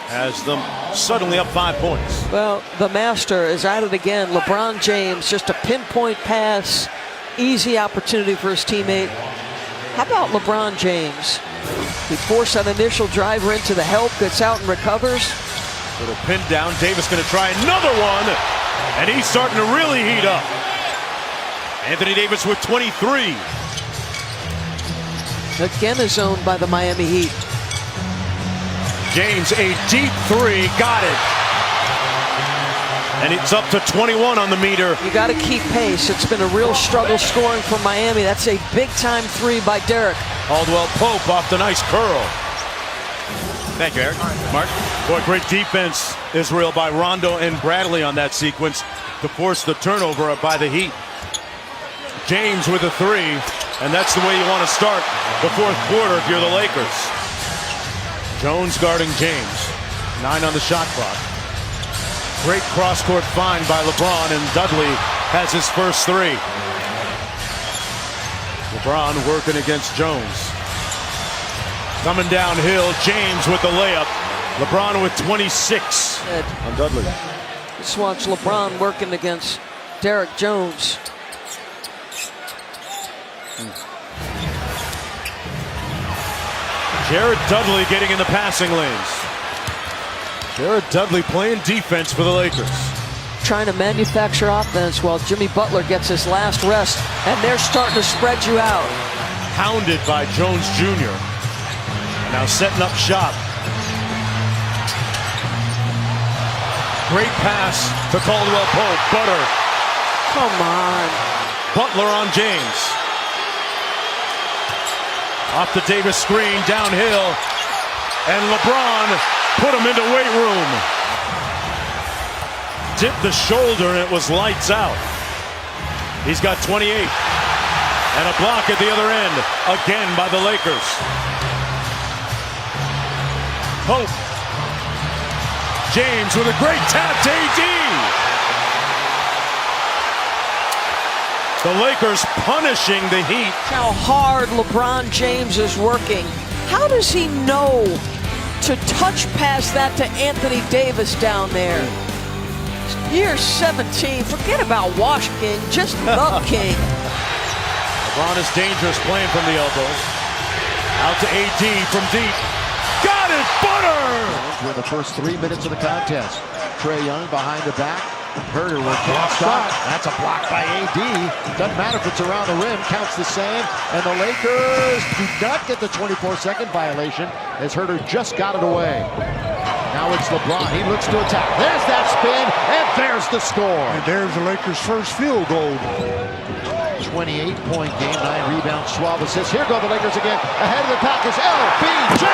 has them suddenly up 5 points. Well, the master is at it again. LeBron James, just a pinpoint pass, easy opportunity for his teammate. How about LeBron James? He forced that initial driver into the help, gets out and recovers. Little pin down. Davis going to try another one. And he's starting to really heat up. Anthony Davis with 23. Again is owned by the Miami Heat. James, a deep three. Got it. And it's up to 21 on the meter. You got to keep pace. It's been a real struggle scoring for Miami. That's a big-time three by Derek. Caldwell Pope off the nice curl. Thank you, Eric. Mark. Boy, great defense, Israel, by Rondo and Bradley on that sequence to force the turnover by the Heat. James with a three, and that's the way you want to start the fourth quarter if you're the Lakers. Jones guarding James. 9 on the shot clock. Great cross-court find by LeBron, and Dudley has his first three. LeBron working against Jones. Coming downhill, James with the layup. LeBron with 26 on Dudley. Just watch LeBron working against Derek Jones. Jared Dudley getting in the passing lanes. Jared Dudley playing defense for the Lakers. Trying to manufacture offense while Jimmy Butler gets his last rest, and they're starting to spread you out. Hounded by Jones Jr. Now setting up shop. Great pass to Caldwell Pope. Butter. Come on. Butler on James. Off the Davis screen, downhill. And LeBron put him into weight room. Dipped the shoulder and it was lights out. He's got 28. And a block at the other end. Again by the Lakers. Pope. James with a great tap to AD. The Lakers punishing the Heat. How hard LeBron James is working. How does he know to touch past that to Anthony Davis down there? Year 17, forget about Wash King, just the King. LeBron is dangerous playing from the elbow. Out to AD from deep. Got it, Butter! In the first 3 minutes of the contest. Trae Young behind the back. Herter will can't stop. That's a block by AD. Doesn't matter if it's around the rim. Counts the same. And the Lakers do not get the 24-second violation as Herter just got it away. Now it's LeBron. He looks to attack. There's that spin, and there's the score. And there's the Lakers' first field goal. 28-point game, 9 rebounds, 12 assists. Here go the Lakers again. Ahead of the pack is LBJ.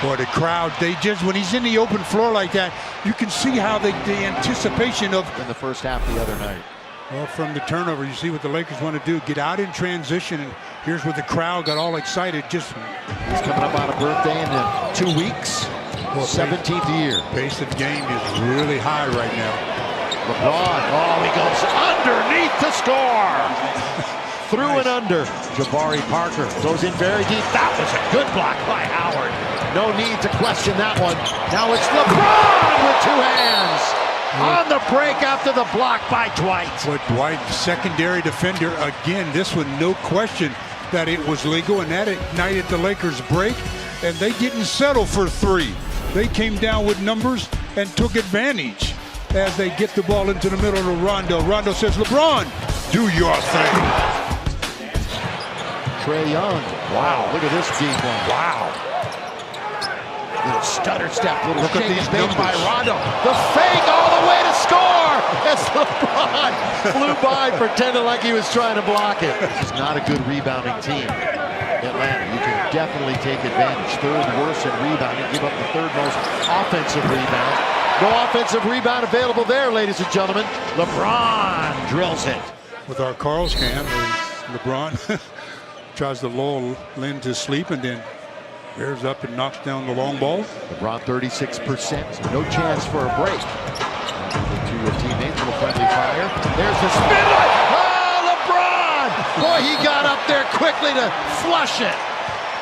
Boy, the crowd, they just, when he's in the open floor like that, you can see how the anticipation of... In the first half the other night. Well, from the turnover, you see what the Lakers want to do. Get out in transition, and here's where the crowd got all excited. Just He's coming up on a birthday in 2 weeks. 17th year. Pace of game is really high right now. LeBron, oh, he goes underneath to score. Through and under. Jabari Parker goes in very deep. That was a good block by Howard. No need to question that one. Now it's LeBron with 2 hands. On the break after the block by Dwight. But Dwight, secondary defender again. This one, no question that it was legal, and that ignited the Lakers' break, and they didn't settle for 3. They came down with numbers and took advantage as they get the ball into the middle of Rondo. Rondo says, LeBron, do your thing. Trae Young. Wow, look at this deep one. Wow. Little stutter step, little shake made by Rondo. The fake all the way to score as LeBron flew by, pretending like he was trying to block it. This is not a good rebounding team. Atlanta, you can definitely take advantage. 3rd worst in rebounding, give up the 3rd most offensive rebound. No offensive rebound available there, ladies and gentlemen. LeBron drills it. With our Carl's cam, LeBron tries to lull Lynn to sleep and then bears up and knocks down the long ball. LeBron 36%, no chance for a break. To your teammates, a little friendly fire. There's the spin. Oh, LeBron! Boy, he got up there quickly to flush it.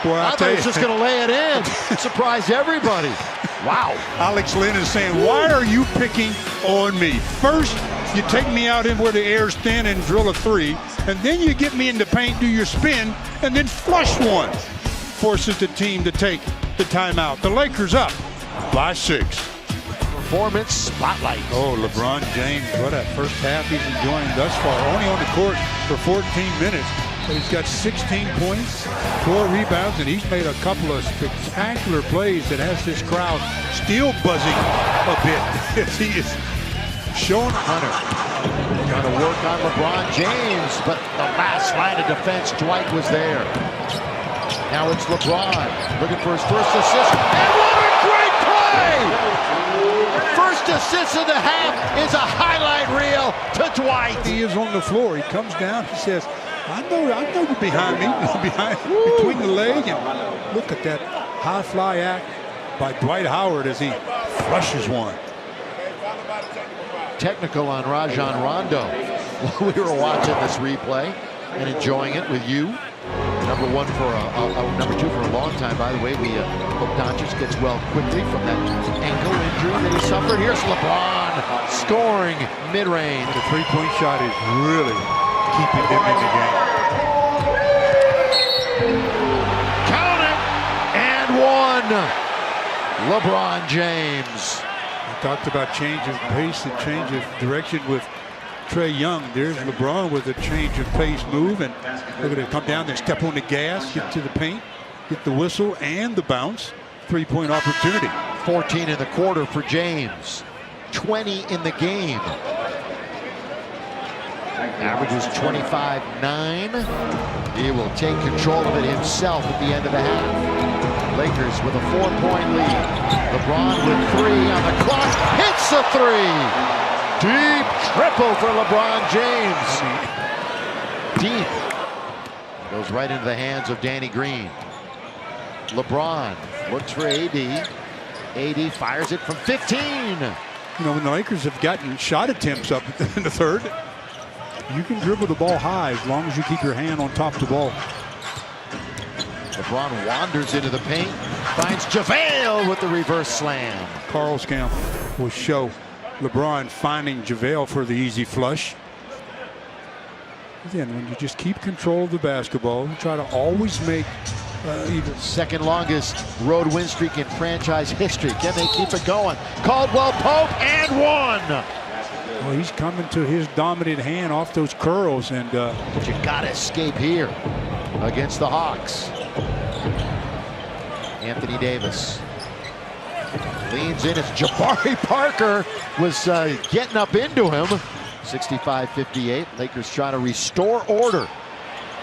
Boy, I thought he was just going to lay it in. Surprised everybody. Wow. Alex Lynn is saying, why are you picking on me? First You take me out in where the air's thin and drill a 3, and then you get me in the paint, do your spin, and then flush one. Forces the team to take the timeout. The Lakers up by 6. Performance spotlight. Oh, LeBron James, what a first half he's enjoying thus far. Only on the court for 14 minutes. But he's got 16 points, 4 rebounds, and he's made a couple of spectacular plays that has this crowd still buzzing a bit. He is showing. Hunter trying to work on LeBron James, but the last line of defense, Dwight was there. Now it's LeBron looking for his first assist, and what a great play! First assist of the half is a highlight reel to Dwight. He is on the floor. He comes down. He says, I know you're behind me, between the leg, and look at that high fly act by Dwight Howard as he flushes one. Technical on Rajon Rondo. We were watching this replay and enjoying it with you. Number 2 for a long time. By the way, we hope Doncic gets well quickly from that ankle injury that he suffered. Here's LeBron scoring mid-range. The three-point shot is really keeping them in the game. Count it! And 1. LeBron James. We talked about change of pace and change of direction with Trae Young. There's LeBron with a change of pace move, and look at it, come down there, step on the gas, get to the paint, get the whistle and the bounce. 3-point opportunity. 14 in the quarter for James. 20 in the game. Averages 25-9. He will take control of it himself at the end of the half. Lakers with a 4-point lead. LeBron with 3 on the clock. Hits the 3. Deep triple for LeBron James. Deep. Goes right into the hands of Danny Green. LeBron looks for AD. AD fires it from 15. You know, when the Lakers have gotten shot attempts up in the third, you can dribble the ball high as long as you keep your hand on top of the ball. LeBron wanders into the paint, finds JaVale with the reverse slam. Carl's camp will show LeBron finding JaVale for the easy flush. Again, when you just keep control of the basketball, you try to always make even. Second longest road win streak in franchise history. Can they keep it going? Caldwell Pope and 1. Well, he's coming to his dominant hand off those curls, and but you gotta escape here against the Hawks. Anthony Davis leans in. It's Jabari Parker was getting up into him. 65-58. Lakers trying to restore order.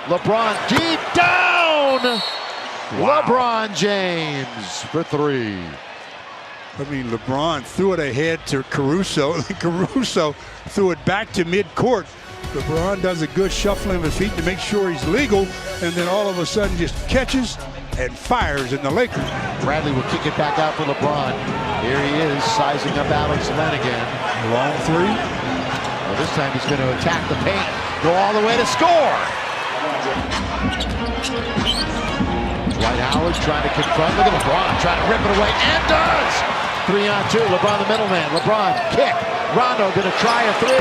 LeBron deep down. Wow. LeBron James for 3. I mean, LeBron threw it ahead to Caruso, and Caruso threw it back to midcourt. LeBron does a good shuffling of his feet to make sure he's legal, and then all of a sudden just catches and fires in the Lakers. Bradley will kick it back out for LeBron. Here he is, sizing up Alex Len again. Long 3. Well, this time he's going to attack the paint, go all the way to score. Dwight Howard trying to confront. Look at LeBron trying to rip it away, and does. 3-on-2. LeBron the middleman. LeBron kick. Rondo going to try a 3.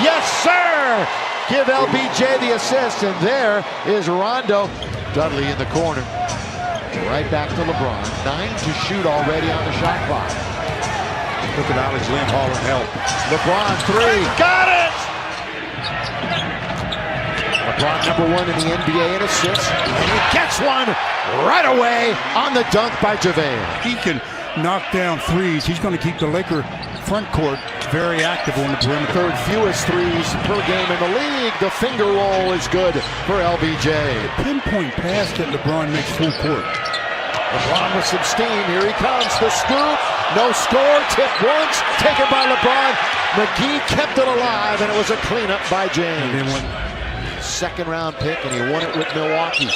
Yes, sir. Give LBJ the assist, and there is Rondo. Dudley in the corner. Right back to LeBron. 9 to shoot already on the shot clock. Look at Alex Len hauling help. LeBron 3. Got it! LeBron #1 in the NBA in assists. And he gets one right away on the dunk by JaVale. He can knock down threes. He's going to keep the Laker front court very active on the perimeter. Third fewest threes per game in the league. The finger roll is good for LBJ. The pinpoint pass that LeBron makes full court. LeBron with some steam. Here he comes. The scoop. No score. Tip once. Taken by LeBron. McGee kept it alive, and it was a cleanup by James. And then when second round pick, and he won it with Milwaukee.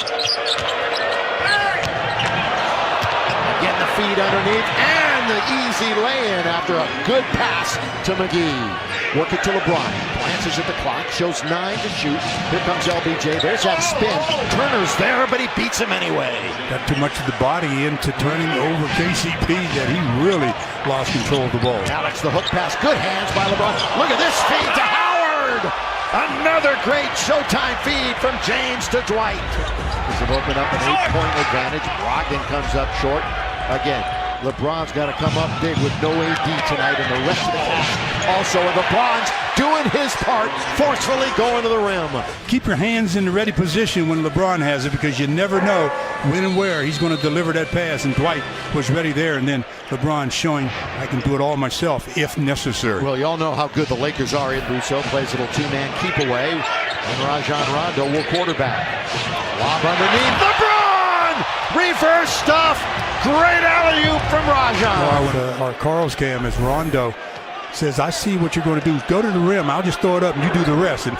Again, the feed underneath, and the easy lay-in after a good pass to McGee. Work it to LeBron. glances at the clock, shows 9 to shoot. Here comes LBJ. There's that spin. Turner's there, but he beats him anyway. Got too much of the body into turning over KCP that he really lost control of the ball. Alex, the hook pass. Good hands by LeBron. Look at this feed to Howard. Another great Showtime feed from James to Dwight. This will open up an 8-point advantage. Brogdon comes up short. Again, LeBron's got to come up big with no AD tonight, and the rest of the cast also. And LeBron's doing his part, forcefully going to the rim. Keep your hands in the ready position when LeBron has it, because you never know when and where he's going to deliver that pass. And Dwight was ready there, and then LeBron showing I can do it all myself if necessary. Well, you all know how good the Lakers are. In Russo plays a little two-man keep away, and Rajon Rondo will quarterback. Lob underneath. LeBron! Reverse stuff. Great alley-oop from Rajon. Our Carl's cam is Rondo says, I see what you're going to do. Go to the rim. I'll just throw it up and you do the rest. And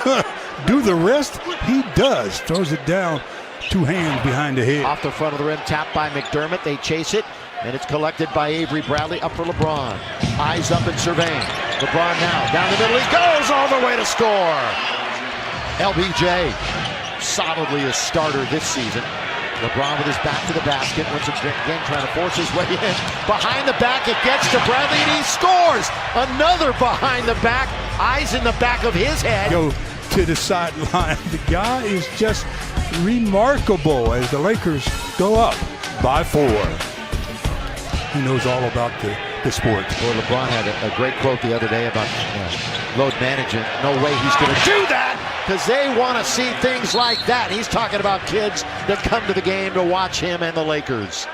do the rest? He does. Throws it down, 2 hands behind the head. Off the front of the rim, tapped by McDermott. They chase it, and it's collected by Avery Bradley. Up for LeBron. Eyes up and surveying. LeBron now. Down the middle. He goes all the way to score. LBJ, solidly a starter this season. LeBron with his back to the basket, once again trying to force his way in. Behind the back, it gets to Bradley, and he scores! Another behind the back, eyes in the back of his head. Go to the sideline. The guy is just remarkable as the Lakers go up by 4. He knows all about the sport. Boy, LeBron had a great quote the other day about load management. No way he's going to do that, because they want to see things like that. He's talking about kids that come to the game to watch him and the Lakers.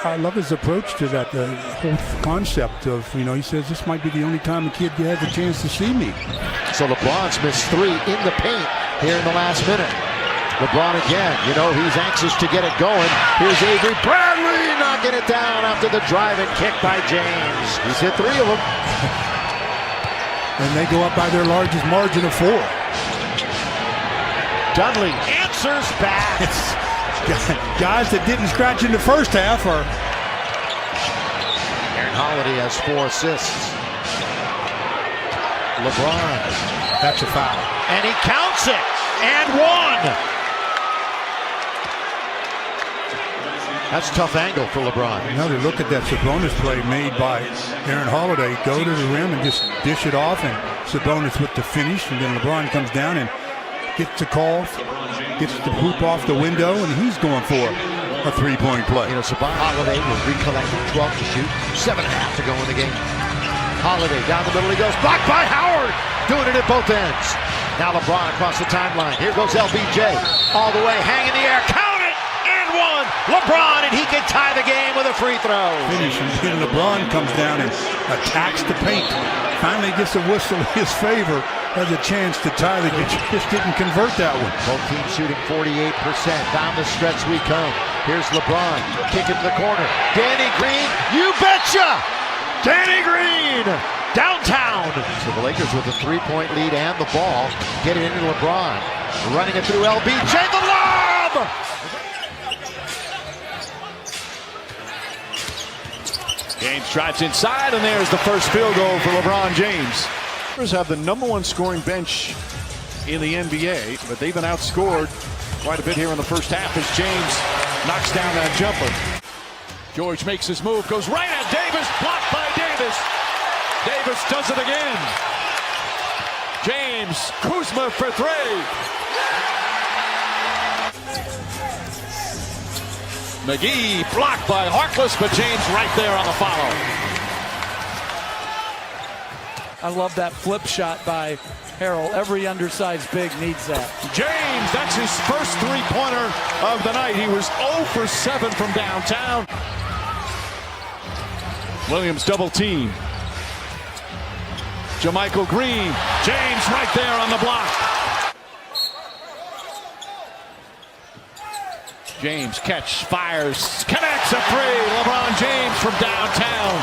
I love his approach to that, the whole concept of, he says this might be the only time a kid has a chance to see me. So LeBron's missed 3 in the paint here in the last minute. LeBron again, he's anxious to get it going. Here's Avery Bradley knocking it down after the driving kick by James. He's hit 3 of them. And they go up by their largest margin of 4. Dudley answers back. Guys that didn't scratch in the first half are. Aaron Holiday has 4 assists. LeBron. That's a foul. And he counts it. And 1. That's a tough angle for LeBron. Another look at that Sabonis play made by Aaron Holiday. Go to the rim and just dish it off, and Sabonis with the finish, and then LeBron comes down and gets the call, gets the hoop off the window, and he's going for a 3-point play. Sabonis. Holiday will recollect 12 to shoot, 7.5 to go in the game. Holiday down the middle, he goes, blocked by Howard, doing it at both ends. Now LeBron across the timeline. Here goes LBJ, all the way, hang in the air, count it, and 1. LeBron, and he can tie the game with a free throw. Finish, and LeBron comes down and attacks the paint. Finally gets a whistle in his favor, has a chance to tie the game. Just didn't convert that one. Both teams shooting 48%. Down the stretch we come. Here's LeBron, kick it to the corner. Danny Green, you betcha! Danny Green, downtown. So the Lakers with a 3-point lead and the ball. Get it into LeBron. Running it through LBJ, the lob! James drives inside, and there's the first field goal for LeBron James. Lakers have the #1 scoring bench in the NBA, but they've been outscored quite a bit here in the first half as James knocks down that jumper. George makes his move, goes right at Davis, blocked by Davis. Davis does it again. James, Kuzma for 3. McGee blocked by Harkless, but James right there on the follow. I love that flip shot by Harrell. Every undersized big needs that. James, that's his first 3-pointer of the night. He was 0 for 7 from downtown. Williams double team. JaMychal Green. James right there on the block. James catch, fires, connects a 3. LeBron James from downtown.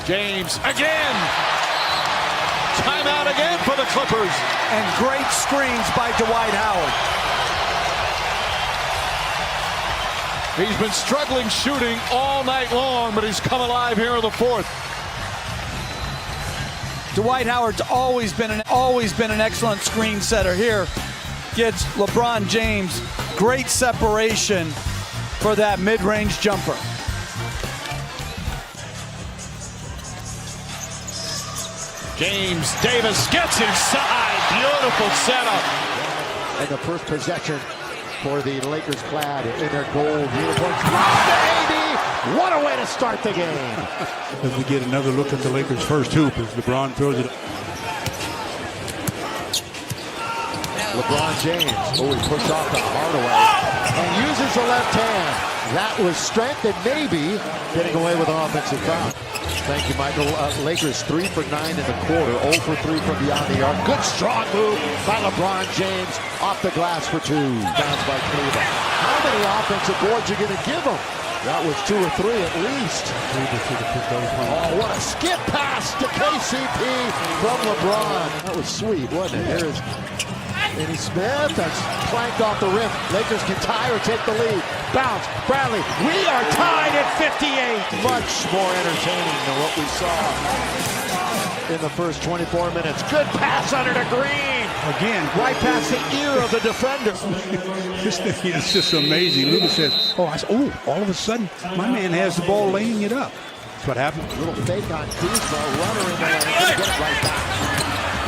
James again. Timeout again for the Clippers. And great screens by Dwight Howard. He's been struggling shooting all night long, but he's come alive here in the fourth. Dwight Howard's always been an excellent screen setter. Here gets LeBron James great separation for that mid-range jumper. James Davis gets inside. Beautiful setup. And the first possession for the Lakers clad in their gold uniforms. Baby! What a way to start the game. As we get another look at the Lakers' first hoop as LeBron throws it. LeBron James, he pushed off the Hardaway and uses the left hand. That was strength and maybe getting away with an offensive foul. Thank you, Michael. Lakers 3 for 9 in the quarter, 0 for 3 from beyond the arc. Good strong move by LeBron James off the glass for 2. Bounce by Cleveland. How many offensive boards are you going to give him? That was 2 or 3 at least. Oh, what a skip pass to KCP from LeBron. That was sweet, wasn't it? Here's Finney Smith. That's clanked off the rim. Lakers can tie or take the lead. Bounce. Bradley. We are tied at 58. Much more entertaining than what we saw in the first 24 minutes. Good pass under to Green. Again, Right past the ear of the defender. this thing is just amazing. Lucas says, oh, all of a sudden, my man has the ball laying it up. That's what happened. Little fake on Kuzma. Runner in the lane. Get it right back.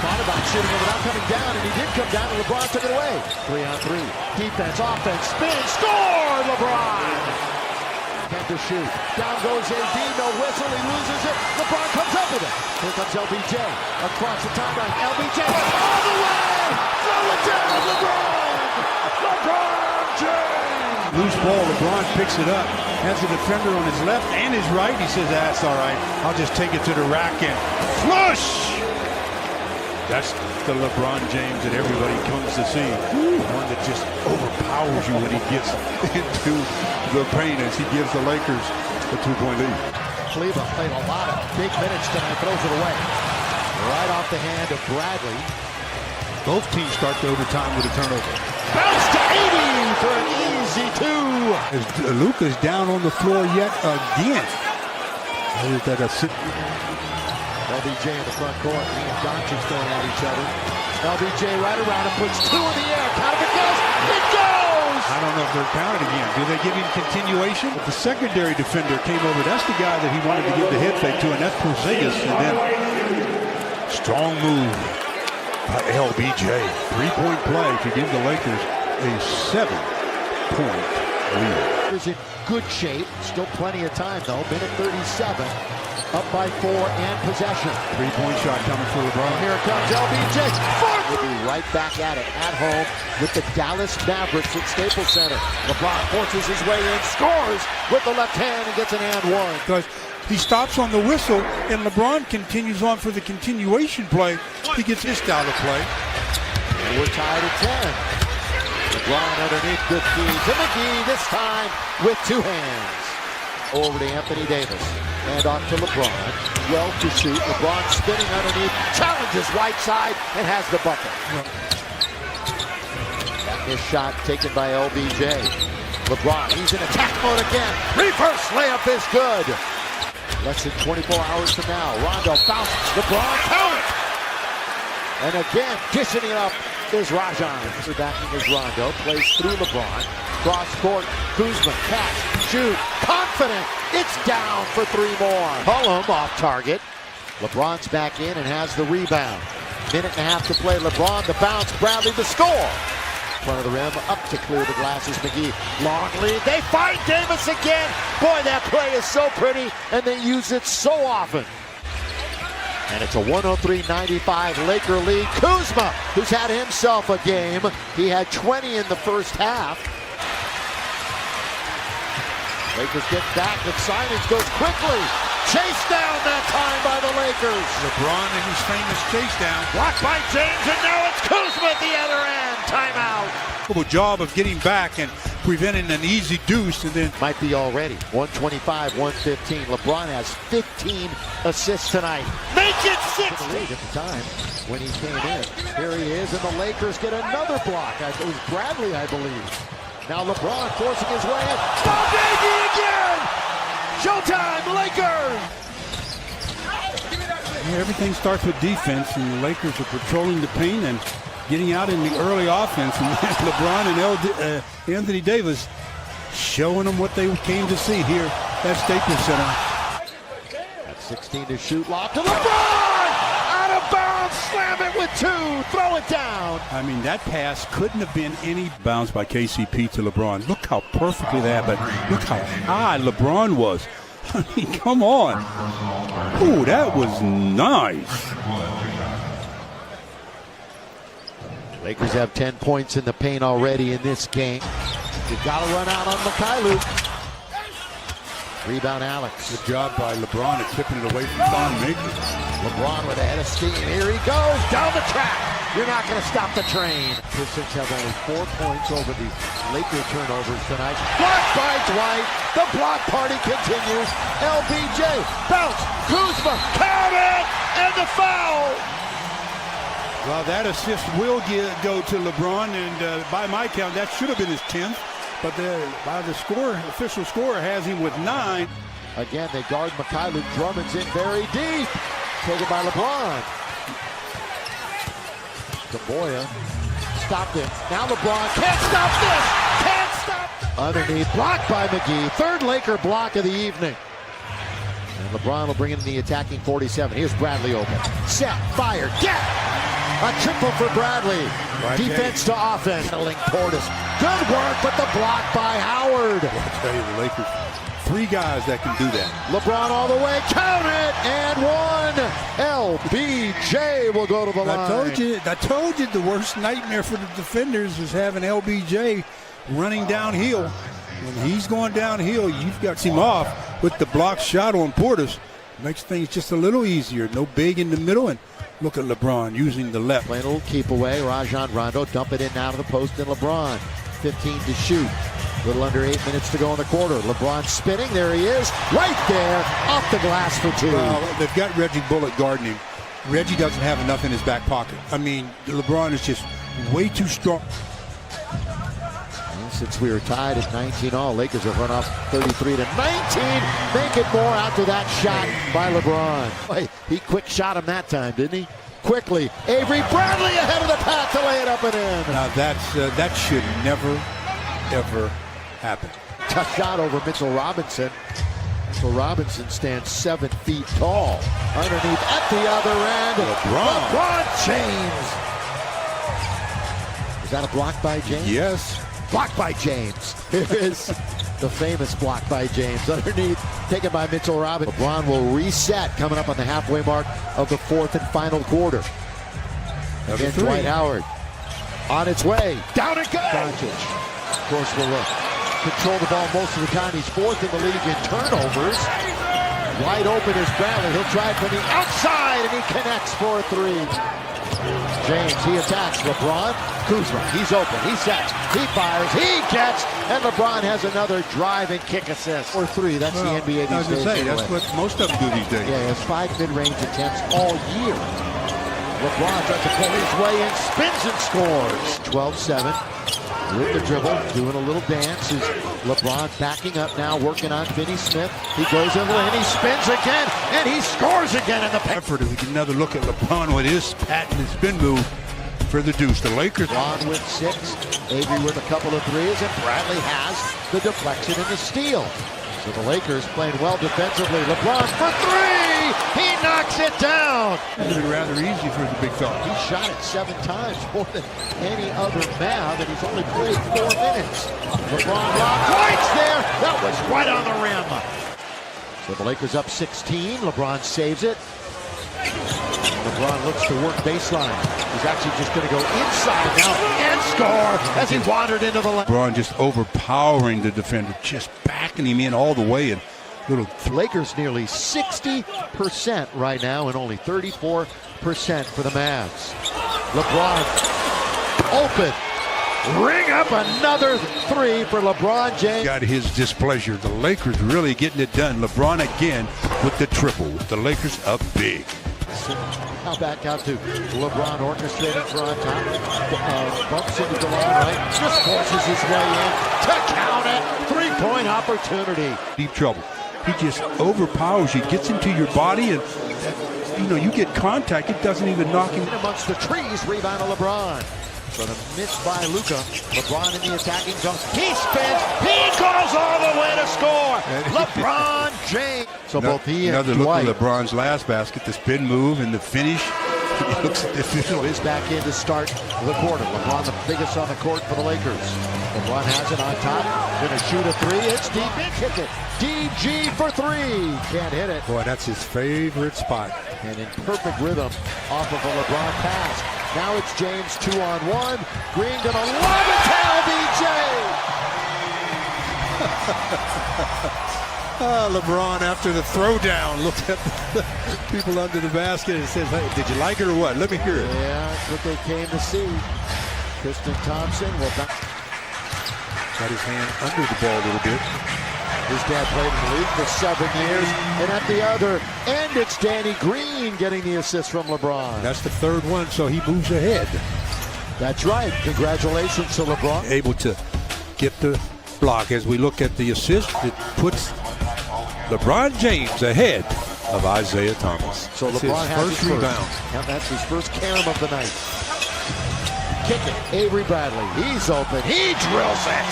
Thought about shooting it without coming down, and he did come down, and LeBron took it away. 3 on 3. Defense, offense, spin, score! LeBron! Can't to shoot. Down goes AD, no whistle, he loses it. LeBron comes up with it. Here comes LBJ. Across the timeline, LBJ all the way! Throw it down, LeBron! LeBron James! Loose ball, LeBron picks it up. Has the defender on his left and his right. He says, that's all right. I'll just take it to the rack and flush! That's the LeBron James that everybody comes to see. One that just overpowers you when he gets into the paint as he gives the Lakers a 2-point lead. Cleveland played a lot of big minutes tonight, throws it away. Right off the hand of Bradley. Both teams start the overtime with a turnover. Bounce to 80 for an easy 2. As Luka's down on the floor yet again. LBJ in the front court. He and Doncic going at each other. LBJ right around him, puts 2 in the air. Count if it goes. It goes! I don't know if they're counted again. Do they give him continuation? But the secondary defender came over. That's the guy that he wanted to give the head fake to, and that's Porzingis. And then strong move by LBJ. 3-point play to give the Lakers a 7-point lead. Is in good shape. Still plenty of time though. Minute 37. Up by 4 and possession. 3-point shot coming for LeBron. Here comes LBJ. We'll be right back at it at home with the Dallas Mavericks at Staples Center. LeBron forces his way in, scores with the left hand and gets an and 1. Because he stops on the whistle and LeBron continues on for the continuation play. He gets his style of play. And we're tied at 10. LeBron underneath, good feed to McGee, this time with 2 hands. Over to Anthony Davis. And off to LeBron. Well pursuit. LeBron spinning underneath. Challenges right side and has the bucket. His shot taken by LBJ. LeBron, he's in attack mode again. Reverse layup is good. Less than 24 hours from now. Rondo bounces. LeBron count it. And again, dishing it up is Rajon. The backing is Rondo. Plays through LeBron. Cross court. Kuzma. Catch. Shoot. Confident. It's down for 3 more. Hullum off target. LeBron's back in and has the rebound. Minute and a half to play. LeBron the bounce. Bradley the score. Front of the rim. Up to clear the glasses. McGee. Long lead. They find Davis again. Boy, that play is so pretty and they use it so often. And it's a 103-95 Laker lead. Kuzma, who's had himself a game. He had 20 in the first half. Lakers get back, but Simons goes quickly. Chased down that time by the Lakers. LeBron and his famous chase down. Blocked by James, and now it's Kuzma at the other end. Timeout. Good job of getting back and preventing an easy deuce, and then Might be already. 125-115. LeBron has 15 assists tonight. Make it 6! The lead at the time when he came in. Here he is, and the Lakers get another block. It was Bradley, I believe. Now LeBron forcing his way in. Bob again! Showtime, Lakers! Yeah, everything starts with defense, and the Lakers are patrolling the paint and getting out in the early offense. And LeBron and Anthony Davis showing them what they came to see here at Staples Center. At 16 to shoot, lob to LeBron! Out of bounds, slam it with 2, throw it down. I mean, that pass couldn't have been any bounce by KCP to LeBron. Look how perfectly that happened. Look how high LeBron was. I mean, come on. Ooh, that was nice. Lakers have 10 points in the paint already in this game. You've got to run out on Mikhailuk. Rebound Alex. Good job by LeBron at tipping it away from Thon Maker. LeBron with a head of steam. Here he goes down the track. You're not going to stop the train. Pistons have only 4 points over the Laker turnovers tonight. Blocked by Dwight. The block party continues. LBJ bounce. Kuzma count it and the foul. Well, that assist will go to LeBron, and by my count, that should have been his 10th. But by the official score has him with 9. Again, they guard Mikhailuk. Drummond's in very deep. Taken by LeBron. Taboya stopped it. Now LeBron can't stop this. Can't stop. Underneath, blocked by McGee. Third Laker block of the evening. And LeBron will bring in the attacking 47. Here's Bradley open. Set, fire, get! A triple for Bradley. Right, defense to offense. Handling Portis. Good work, but the block by Howard. I'll tell you, the Lakers, 3 guys that can do that. LeBron all the way, count it, and 1. LBJ will go to the line. I told you the worst nightmare for the defenders is having LBJ running downhill. When he's going downhill, you've got him off with the block shot on Portis. Makes things just a little easier. No big in the middle, and look at LeBron using the left. Playing a little keep away. Rajon Rondo dump it in out of the post, and LeBron 15 to shoot. A little under 8 minutes to go in the quarter. LeBron spinning. There he is. Right there. Off the glass for 2. Well, they've got Reggie Bullock guarding him. Reggie doesn't have enough in his back pocket. I mean, LeBron is just way too strong. Well, since we were tied at 19 all, Lakers have run off 33 to 19. Make it more after that shot by LeBron. Boy, he quick shot him that time, didn't he? Quickly. Avery Bradley ahead of the pack to lay it up and in. Now that should never, ever happen. Tough shot over Mitchell Robinson. Mitchell Robinson stands 7 feet tall. Underneath at the other end, LeBron James. Is that a block by James? Yes. Blocked by James. Here is the famous block by James. Underneath, taken by Mitchell Robinson. LeBron will reset coming up on the halfway mark of the 4th and final quarter. Again, Dwight Howard on its way. Down it goes. Doncic, of course, will control the ball most of the time. He's 4th in the league in turnovers. Wide open is Bradley. He'll try it from the outside, and he connects for a 3. James, he attacks. LeBron, Kuzma, he's open, he sets, he fires, he gets, and LeBron has another drive and kick assist. Or 3, that's the NBA these days. That's what most of them do these days. Yeah, he has 5 mid-range attempts all year. LeBron tries to pull his way in, spins and scores. 12-7. With the dribble, doing a little dance. Is LeBron backing up now, working on Finney Smith. He goes in and he spins again, and he scores again in the paint. Effort. We get another look at LeBron with his patented spin move for the deuce. The Lakers. LeBron with 6, Avery with a couple of 3s, and Bradley has the deflection and the steal. So the Lakers playing well defensively. LeBron for 3! He knocks it down! It's been rather easy for the big fella. He shot it 7 times, more than any other Mav, and he's only played 4 minutes. LeBron Points there! That was right on the rim. So the Lakers up 16. LeBron saves it. LeBron looks to work baseline. He's actually just going to go inside now and score as he wandered into the lane. LeBron just overpowering the defender, just backing him in all the way. And Lakers nearly 60% right now and only 34% for the Mavs. LeBron open. Ring up another 3 for LeBron James. Got his displeasure. The Lakers really getting it done. LeBron again with the triple. The Lakers up big. Thompson. Now back out to LeBron orchestrating for on top. Bumps into the line, right? Just forces his way in to count it. 3-point opportunity. Deep trouble. He just overpowers you, gets into your body, and you get contact. It doesn't even knock him. Amongst the trees, rebound to LeBron. But a miss by Luka. LeBron in the attacking zone. He spins. He goes all the way to score. LeBron James. So both he and another Dwight. look at LeBron's last basket, the spin move and the finish. He looks difficult. Is back in to start the quarter. LeBron the biggest on the court for the Lakers. LeBron has it on top. Gonna shoot a three. It's deep. Kick it. DG for three. Can't hit it. Boy, that's his favorite spot. And in perfect rhythm off of a LeBron pass. Now it's James 2-on-1. Green gonna love it to LBJ. LeBron after the throwdown looked at the people under the basket and says, "Hey, did you like it or what? Let me hear it." Yeah, that's what they came to see. Tristan Thompson will got his hand under the ball a little bit. His dad played in the league for 7 years. And at the other end, it's Danny Green getting the assist from LeBron. That's the third one, so he moves ahead. That's right. Congratulations to LeBron. Able to get the block. As we look at the assist, it puts LeBron James ahead of Isaiah Thomas. So that's LeBron has his his rebound. And that's his first carom of the night. Kick it. Avery Bradley. He's open. He drills it.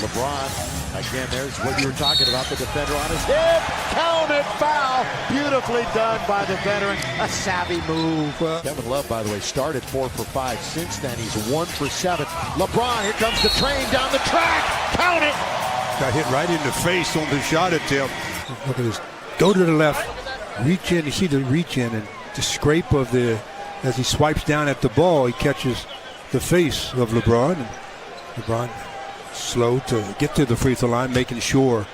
LeBron. Again, there's what you were talking about, the defender on his hip. Count it, foul. Beautifully done by the veteran. A savvy move. Kevin Love, by the way, started 4 for 5. Since then, he's 1 for 7. LeBron, here comes the train down the track. Count it. Got hit right in the face on the shot attempt. Look at this. Go to the left. Reach in. You see the reach in and the scrape of as he swipes down at the ball, he catches the face of LeBron. And LeBron slow to get to the free throw line, making sure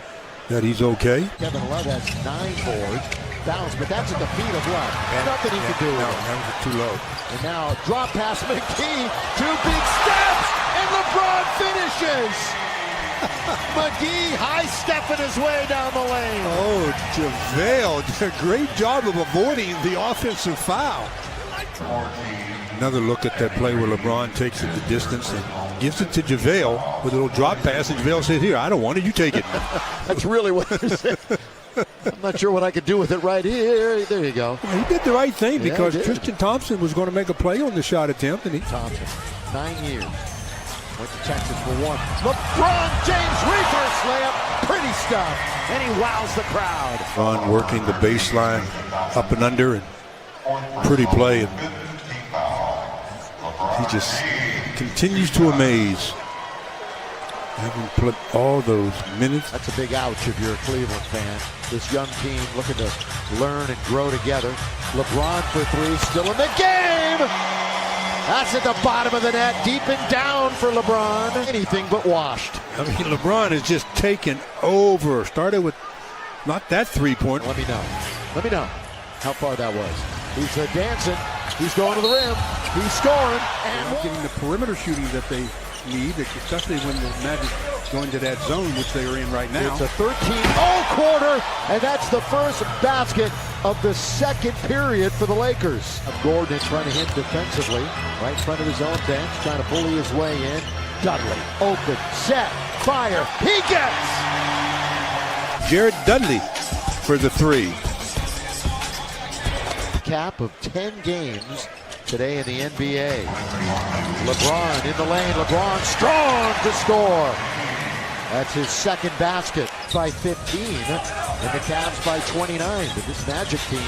that he's okay. Kevin Love has 9 boards. Bounce, but that's at the feet of Love. Nothing he can do. No, that was too low. And now drop pass McGee. 2 big steps, and LeBron finishes. McGee high-stepping his way down the lane. Oh, JaVale did a great job of avoiding the offensive foul. Another look at that play where LeBron takes it the distance and gives it to JaVale with a little drop pass, and JaVale said, "Here, I don't want it, you take it." That's really what he said. I'm not sure what I could do with it right here. There you go. Well, he did the right thing because he did. Tristan Thompson was going to make a play on the shot attempt, and Thompson, 9 years. Went to Texas for 1. LeBron James reverse layup. Pretty stuff. And he wows the crowd. LeBron working the baseline up and under, and pretty play. And he just continues to amaze. Having put all those minutes. That's a big ouch if you're a Cleveland fan. This young team looking to learn and grow together. LeBron for 3, still in the game. That's at the bottom of the net, deep and down for LeBron. Anything but washed. I mean, LeBron is just taken over. Started with not that 3-point. Let me know how far that was. He's dancing. He's going to the rim. He's scoring. And getting the perimeter shooting that they need, especially when the Magic go into that zone, which they are in right now. It's a 13-0 quarter, and that's the first basket of the second period for the Lakers. Gordon in front of him defensively, right in front of his own bench, trying to bully his way in. Dudley, open, set, fire. He gets! Jared Dudley for the 3. Cap of 10 games today in the NBA. LeBron in the lane. LeBron strong to score. That's his second basket by 15. And the Cavs by 29. But this Magic team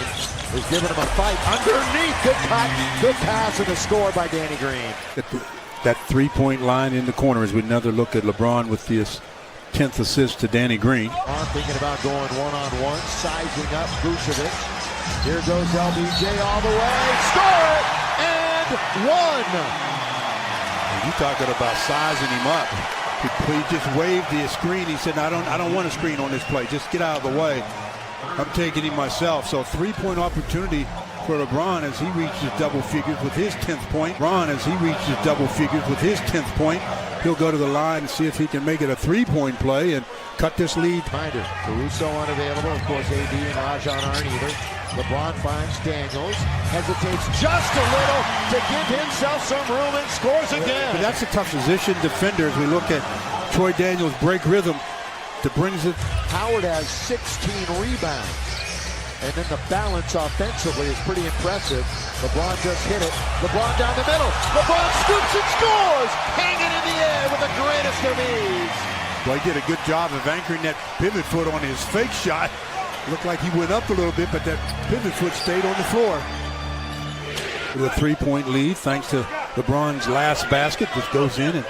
is giving him a fight. Underneath, good cut, good pass, and a score by Danny Green. That 3-point line in the corner is another look at LeBron with this 10th assist to Danny Green. Thinking about going one-on-one, sizing up Vucevic. Here goes LBJ all the way. Score it! And 1. You talking about sizing him up. He just waved the screen. He said, I don't want a screen on this play. Just get out of the way. I'm taking him myself. So 3-point opportunity for LeBron as he reaches double figures with his 10th point. He'll go to the line and see if he can make it a 3-point play and cut this lead. Caruso unavailable. Of course, AD and Rajon aren't either. LeBron finds Daniels, hesitates just a little to give himself some room and scores again. But that's a tough position defender as we look at Troy Daniels' break rhythm to brings it. Howard has 16 rebounds. And then the balance offensively is pretty impressive. LeBron just hit it. LeBron down the middle. LeBron scoops and scores! Hanging in the air with the greatest of ease. Well, he did a good job of anchoring that pivot foot on his fake shot. Looked like he went up a little bit, but that pivot foot stayed on the floor. With a 3-point lead, thanks to LeBron's last basket, which goes in and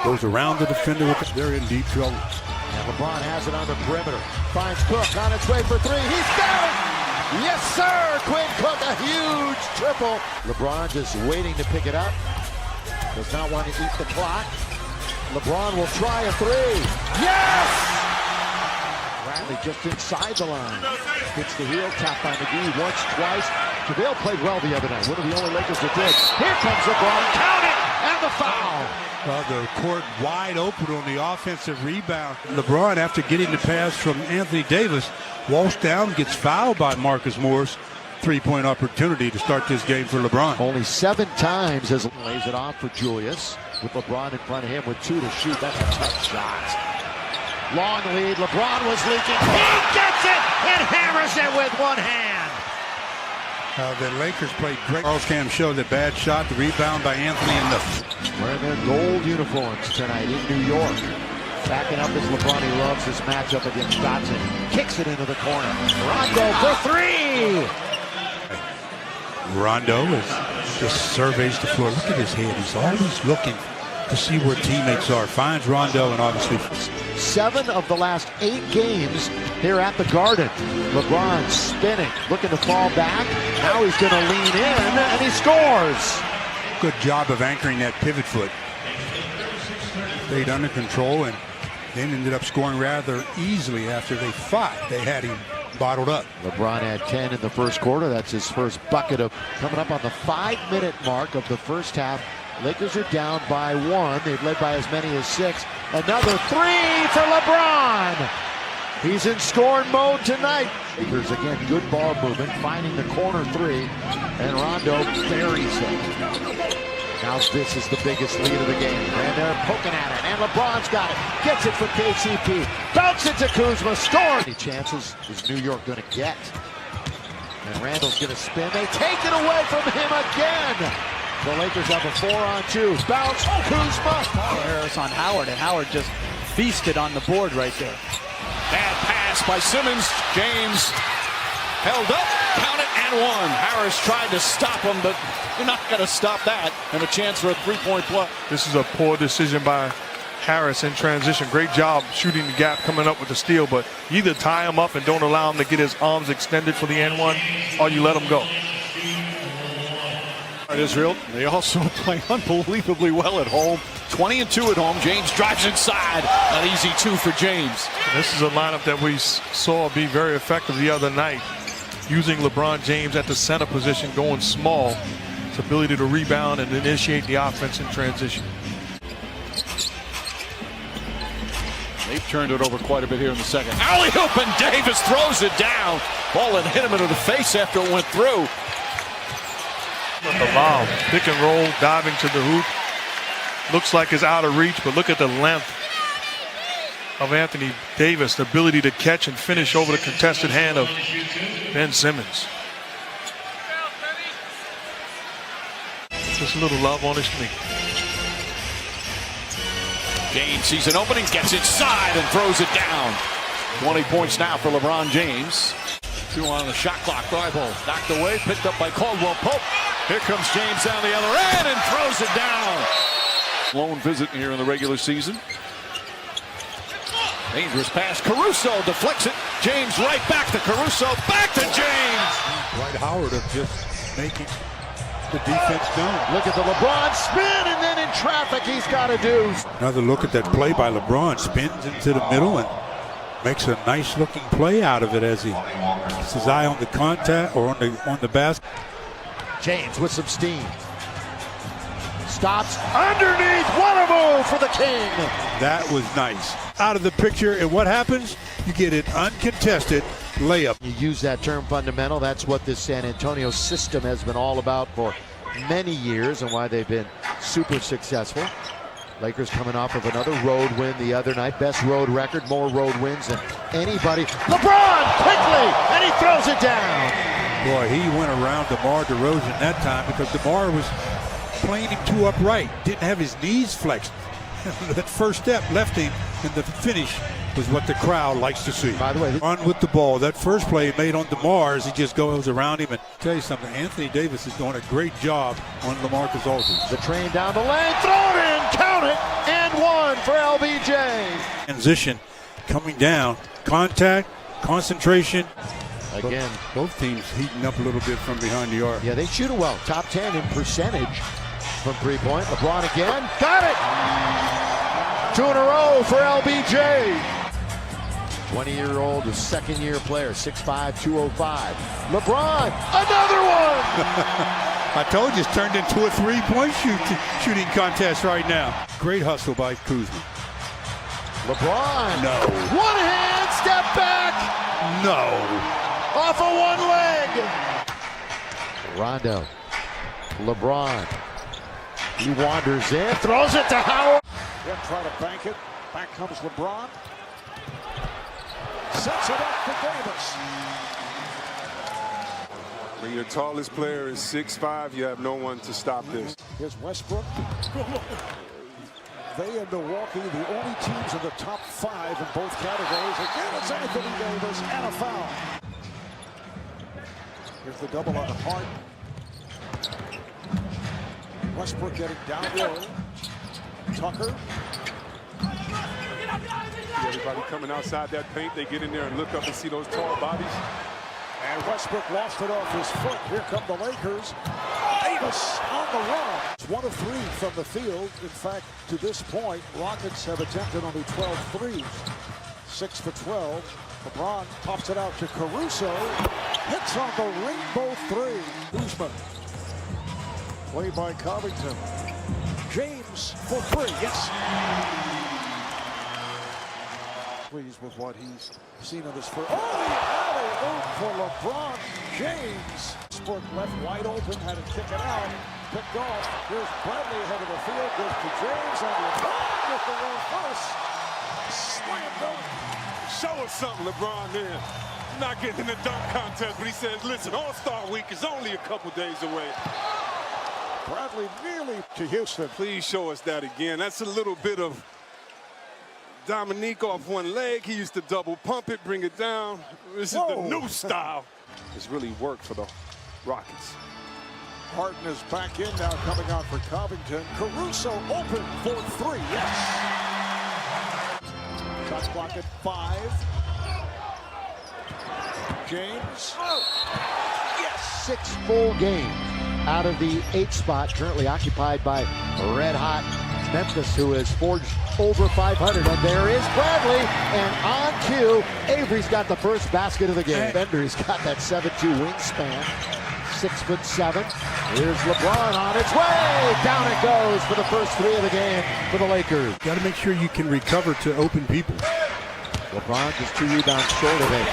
goes around the defender. They're in deep trouble. And LeBron has it on the perimeter. Finds Cook on its way for three. He's got it! Yes, sir! Quinn Cook, a huge triple. LeBron just waiting to pick it up. Does not want to eat the clock. LeBron will try a three. Yes! Bradley just inside the line. Hits the heel, tap by McGee once, twice. JaVale played well the other night. One of the only Lakers that did. Here comes LeBron. Count it! And the foul. The court wide open on the offensive rebound. LeBron, after getting the pass from Anthony Davis, walks down, gets fouled by Marcus Morris. 3-point opportunity to start this game for LeBron. Only 7 times as lays it off for Julius with LeBron in front of him with 2 to shoot. That's a tough shot. Long lead. LeBron was leaking. He gets it and hammers it with one hand. The Lakers played great. Charles Cam showed the bad shot, the rebound by Anthony and the Wearing their gold uniforms tonight in New York. Backing up as LeBron. He loves this matchup against Dotson. Kicks it into the corner. Rondo for 3. Rondo just surveys the floor. Look at his head. He's always looking to see where teammates are. Finds Rondo and obviously 7 of the last 8 games here at the Garden. LeBron spinning, looking to fall back. Now he's going to lean in, and he scores. good job of anchoring that pivot foot. Stayed under control and then ended up scoring rather easily after they fought. They had him bottled up. LeBron had 10 in the first quarter. That's his first bucket of coming up on the 5-minute mark of the first half. Lakers are down by 1. They've led by as many as 6. Another 3 for LeBron. He's in scoring mode tonight. Lakers again, good ball movement, finding the corner 3, and Rondo buries it. Now this is the biggest lead of the game, and they're poking at it, and LeBron's got it. Gets it for KCP. Bounce it to Kuzma. Score. How many chances is New York going to get? And Randall's going to spin. They take it away from him again. The Lakers have a 4-on-2. Bounce. Kuzma. Harris on Howard, and Howard just feasted on the board right there. Bad pass by Simmons. James held up, count it, and one. Harris tried to stop him, but you're not going to stop that. And a chance for a three-point play. This is a poor decision by Harris in transition. Great job shooting the gap, coming up with the steal, but you either tie him up and don't allow him to get his arms extended for the N1, or you let him go. Israel, they also play unbelievably well at home. 20-2 at home. James drives inside. An easy 2 for James. This is a lineup that we saw be very effective the other night, using LeBron James at the center position, going small. His ability to rebound and initiate the offense in transition. They've turned it over quite a bit here in the second. Alley-oop, and Davis throws it down. Ball had hit him into the face after it went through. The foul, pick and roll, diving to the hoop. Looks like it's out of reach, but look at the length of Anthony Davis, the ability to catch and finish over the contested hand of Ben Simmons. Just a little love on his knee. James sees an opening, gets inside, and throws it down. 20 points now for LeBron James. 2 on the shot clock. Thibault knocked away, picked up by Caldwell Pope. Here comes James down the other end and throws it down. Lone visit here in the regular season. Dangerous pass. Caruso deflects it. James right back to Caruso. Back to James. Dwight Howard of just making the defense done. Look at the LeBron spin, and then in traffic he's got to do. Another look at that play by LeBron. Spins into the middle and makes a nice looking play out of it as he keeps his eye on the contact or on the basket. James with some steam. Stops underneath. What a move for the King. That was nice. Out of the picture, and what happens? You get an uncontested layup. You use that term fundamental. That's what this San Antonio system has been all about for many years and why they've been super successful. Lakers coming off of another road win the other night. Best road record, more road wins than anybody. LeBron quickly, and he throws it down. Boy, he went around DeMar DeRozan that time because DeMar was playing him too upright. Didn't have his knees flexed. That first step left him, and the finish was what the crowd likes to see. By the way, on with the ball. That first play he made on DeMar as he just goes around him. And tell you something, Anthony Davis is doing a great job on LaMarcus Aldridge. The train down the lane, throw it in, count it, and one for LBJ. Transition coming down, contact, concentration. Again, both teams heating up a little bit from behind the arc. Yeah, they shoot it well. Top 10 in percentage from three-point. LeBron again, got it. 2 in a row for LBJ. 20-year-old, second-year player, 6'5", 205. LeBron, another one! I told you it's turned into a three-point shooting contest right now. Great hustle by Kuzma. LeBron, no. One hand, step back. No. Off of one leg. Rondo, LeBron. He wanders in, throws it to Howard. Then try to bank it. Back comes LeBron. Sets it up for Davis. When your tallest player is 6'5", you have no one to stop this. Here's Westbrook. They and Milwaukee, the only teams in the top 5 in both categories. Again, it's Anthony Davis and a foul. Here's the double on the Hart. Westbrook getting down low. Tucker. Everybody coming outside that paint, they get in there and look up and see those tall bodies. And Westbrook lost it off his foot. Here come the Lakers. Davis on the run. It's 1 of 3 from the field. In fact, to this point, Rockets have attempted only 12 threes. 6 for 12. LeBron pops it out to Caruso. Hits on the rainbow 3. Kuzma. Play by Covington. James for 3. Yes. Pleased with what he's seen of this first. Oh, the alley-oop for LeBron James. Westbrook left wide open, had to kick it out. Picked off. Here's Bradley ahead of the field. Goes to James and LeBron with the reverse. Slam dunk. Show us something, LeBron, man. Not getting in the dunk contest, but he says, listen, All-Star Week is only a couple days away. Bradley nearly to Houston. Please show us that again. That's a little bit of Dominique off one leg. He used to double pump it, bring it down. This is the new style. It's really worked for the Rockets. Harden is back in now, coming out for Covington. Caruso open for 3. Yes. Shot clock at 5. James. Oh. Yes. 6 full games out of the 8th spot, currently occupied by red-hot Memphis, who has forged over 500. And there is Bradley, and on cue, Avery's got the first basket of the game. Bender's got that 7'2" wingspan, 6'7". Here's LeBron on its way. Down it goes for the first 3 of the game for the Lakers. Got to make sure you can recover to open people. LeBron just 2 rebounds short of it.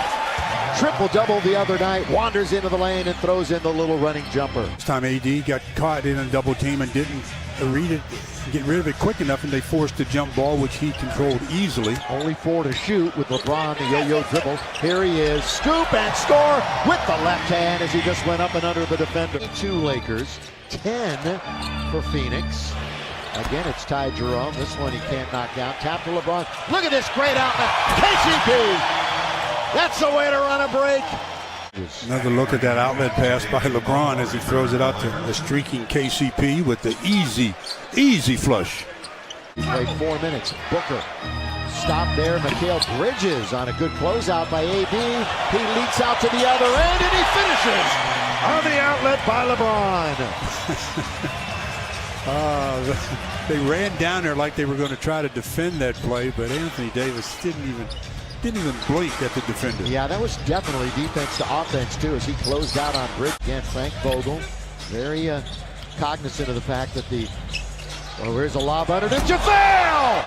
Triple-double the other night, wanders into the lane and throws in the little running jumper. This time AD got caught in a double team and didn't get rid of it quick enough, and they forced the jump ball, which he controlled easily. Only 4 to shoot with LeBron, the yo-yo dribble. Here he is, scoop and score with the left hand as he just went up and under the defender. 2 Lakers, 10 for Phoenix. Again, it's Ty Jerome. This one he can't knock down. Tap to LeBron. Look at this great outlet. KCP. That's the way to run a break. Another look at that outlet pass by LeBron as he throws it out to the streaking KCP with the easy flush. He played 4 minutes. Booker stopped there. Mikal Bridges on a good closeout by AD. He leaks out to the other end and he finishes on the outlet by LeBron. They ran down there like they were going to try to defend that play, but Anthony Davis didn't even blink at the defender. Yeah, that was definitely defense to offense, too, as he closed out on Bridge. Again, Frank Vogel, very cognizant of the fact that the Oh, here's a lob under to JaVale!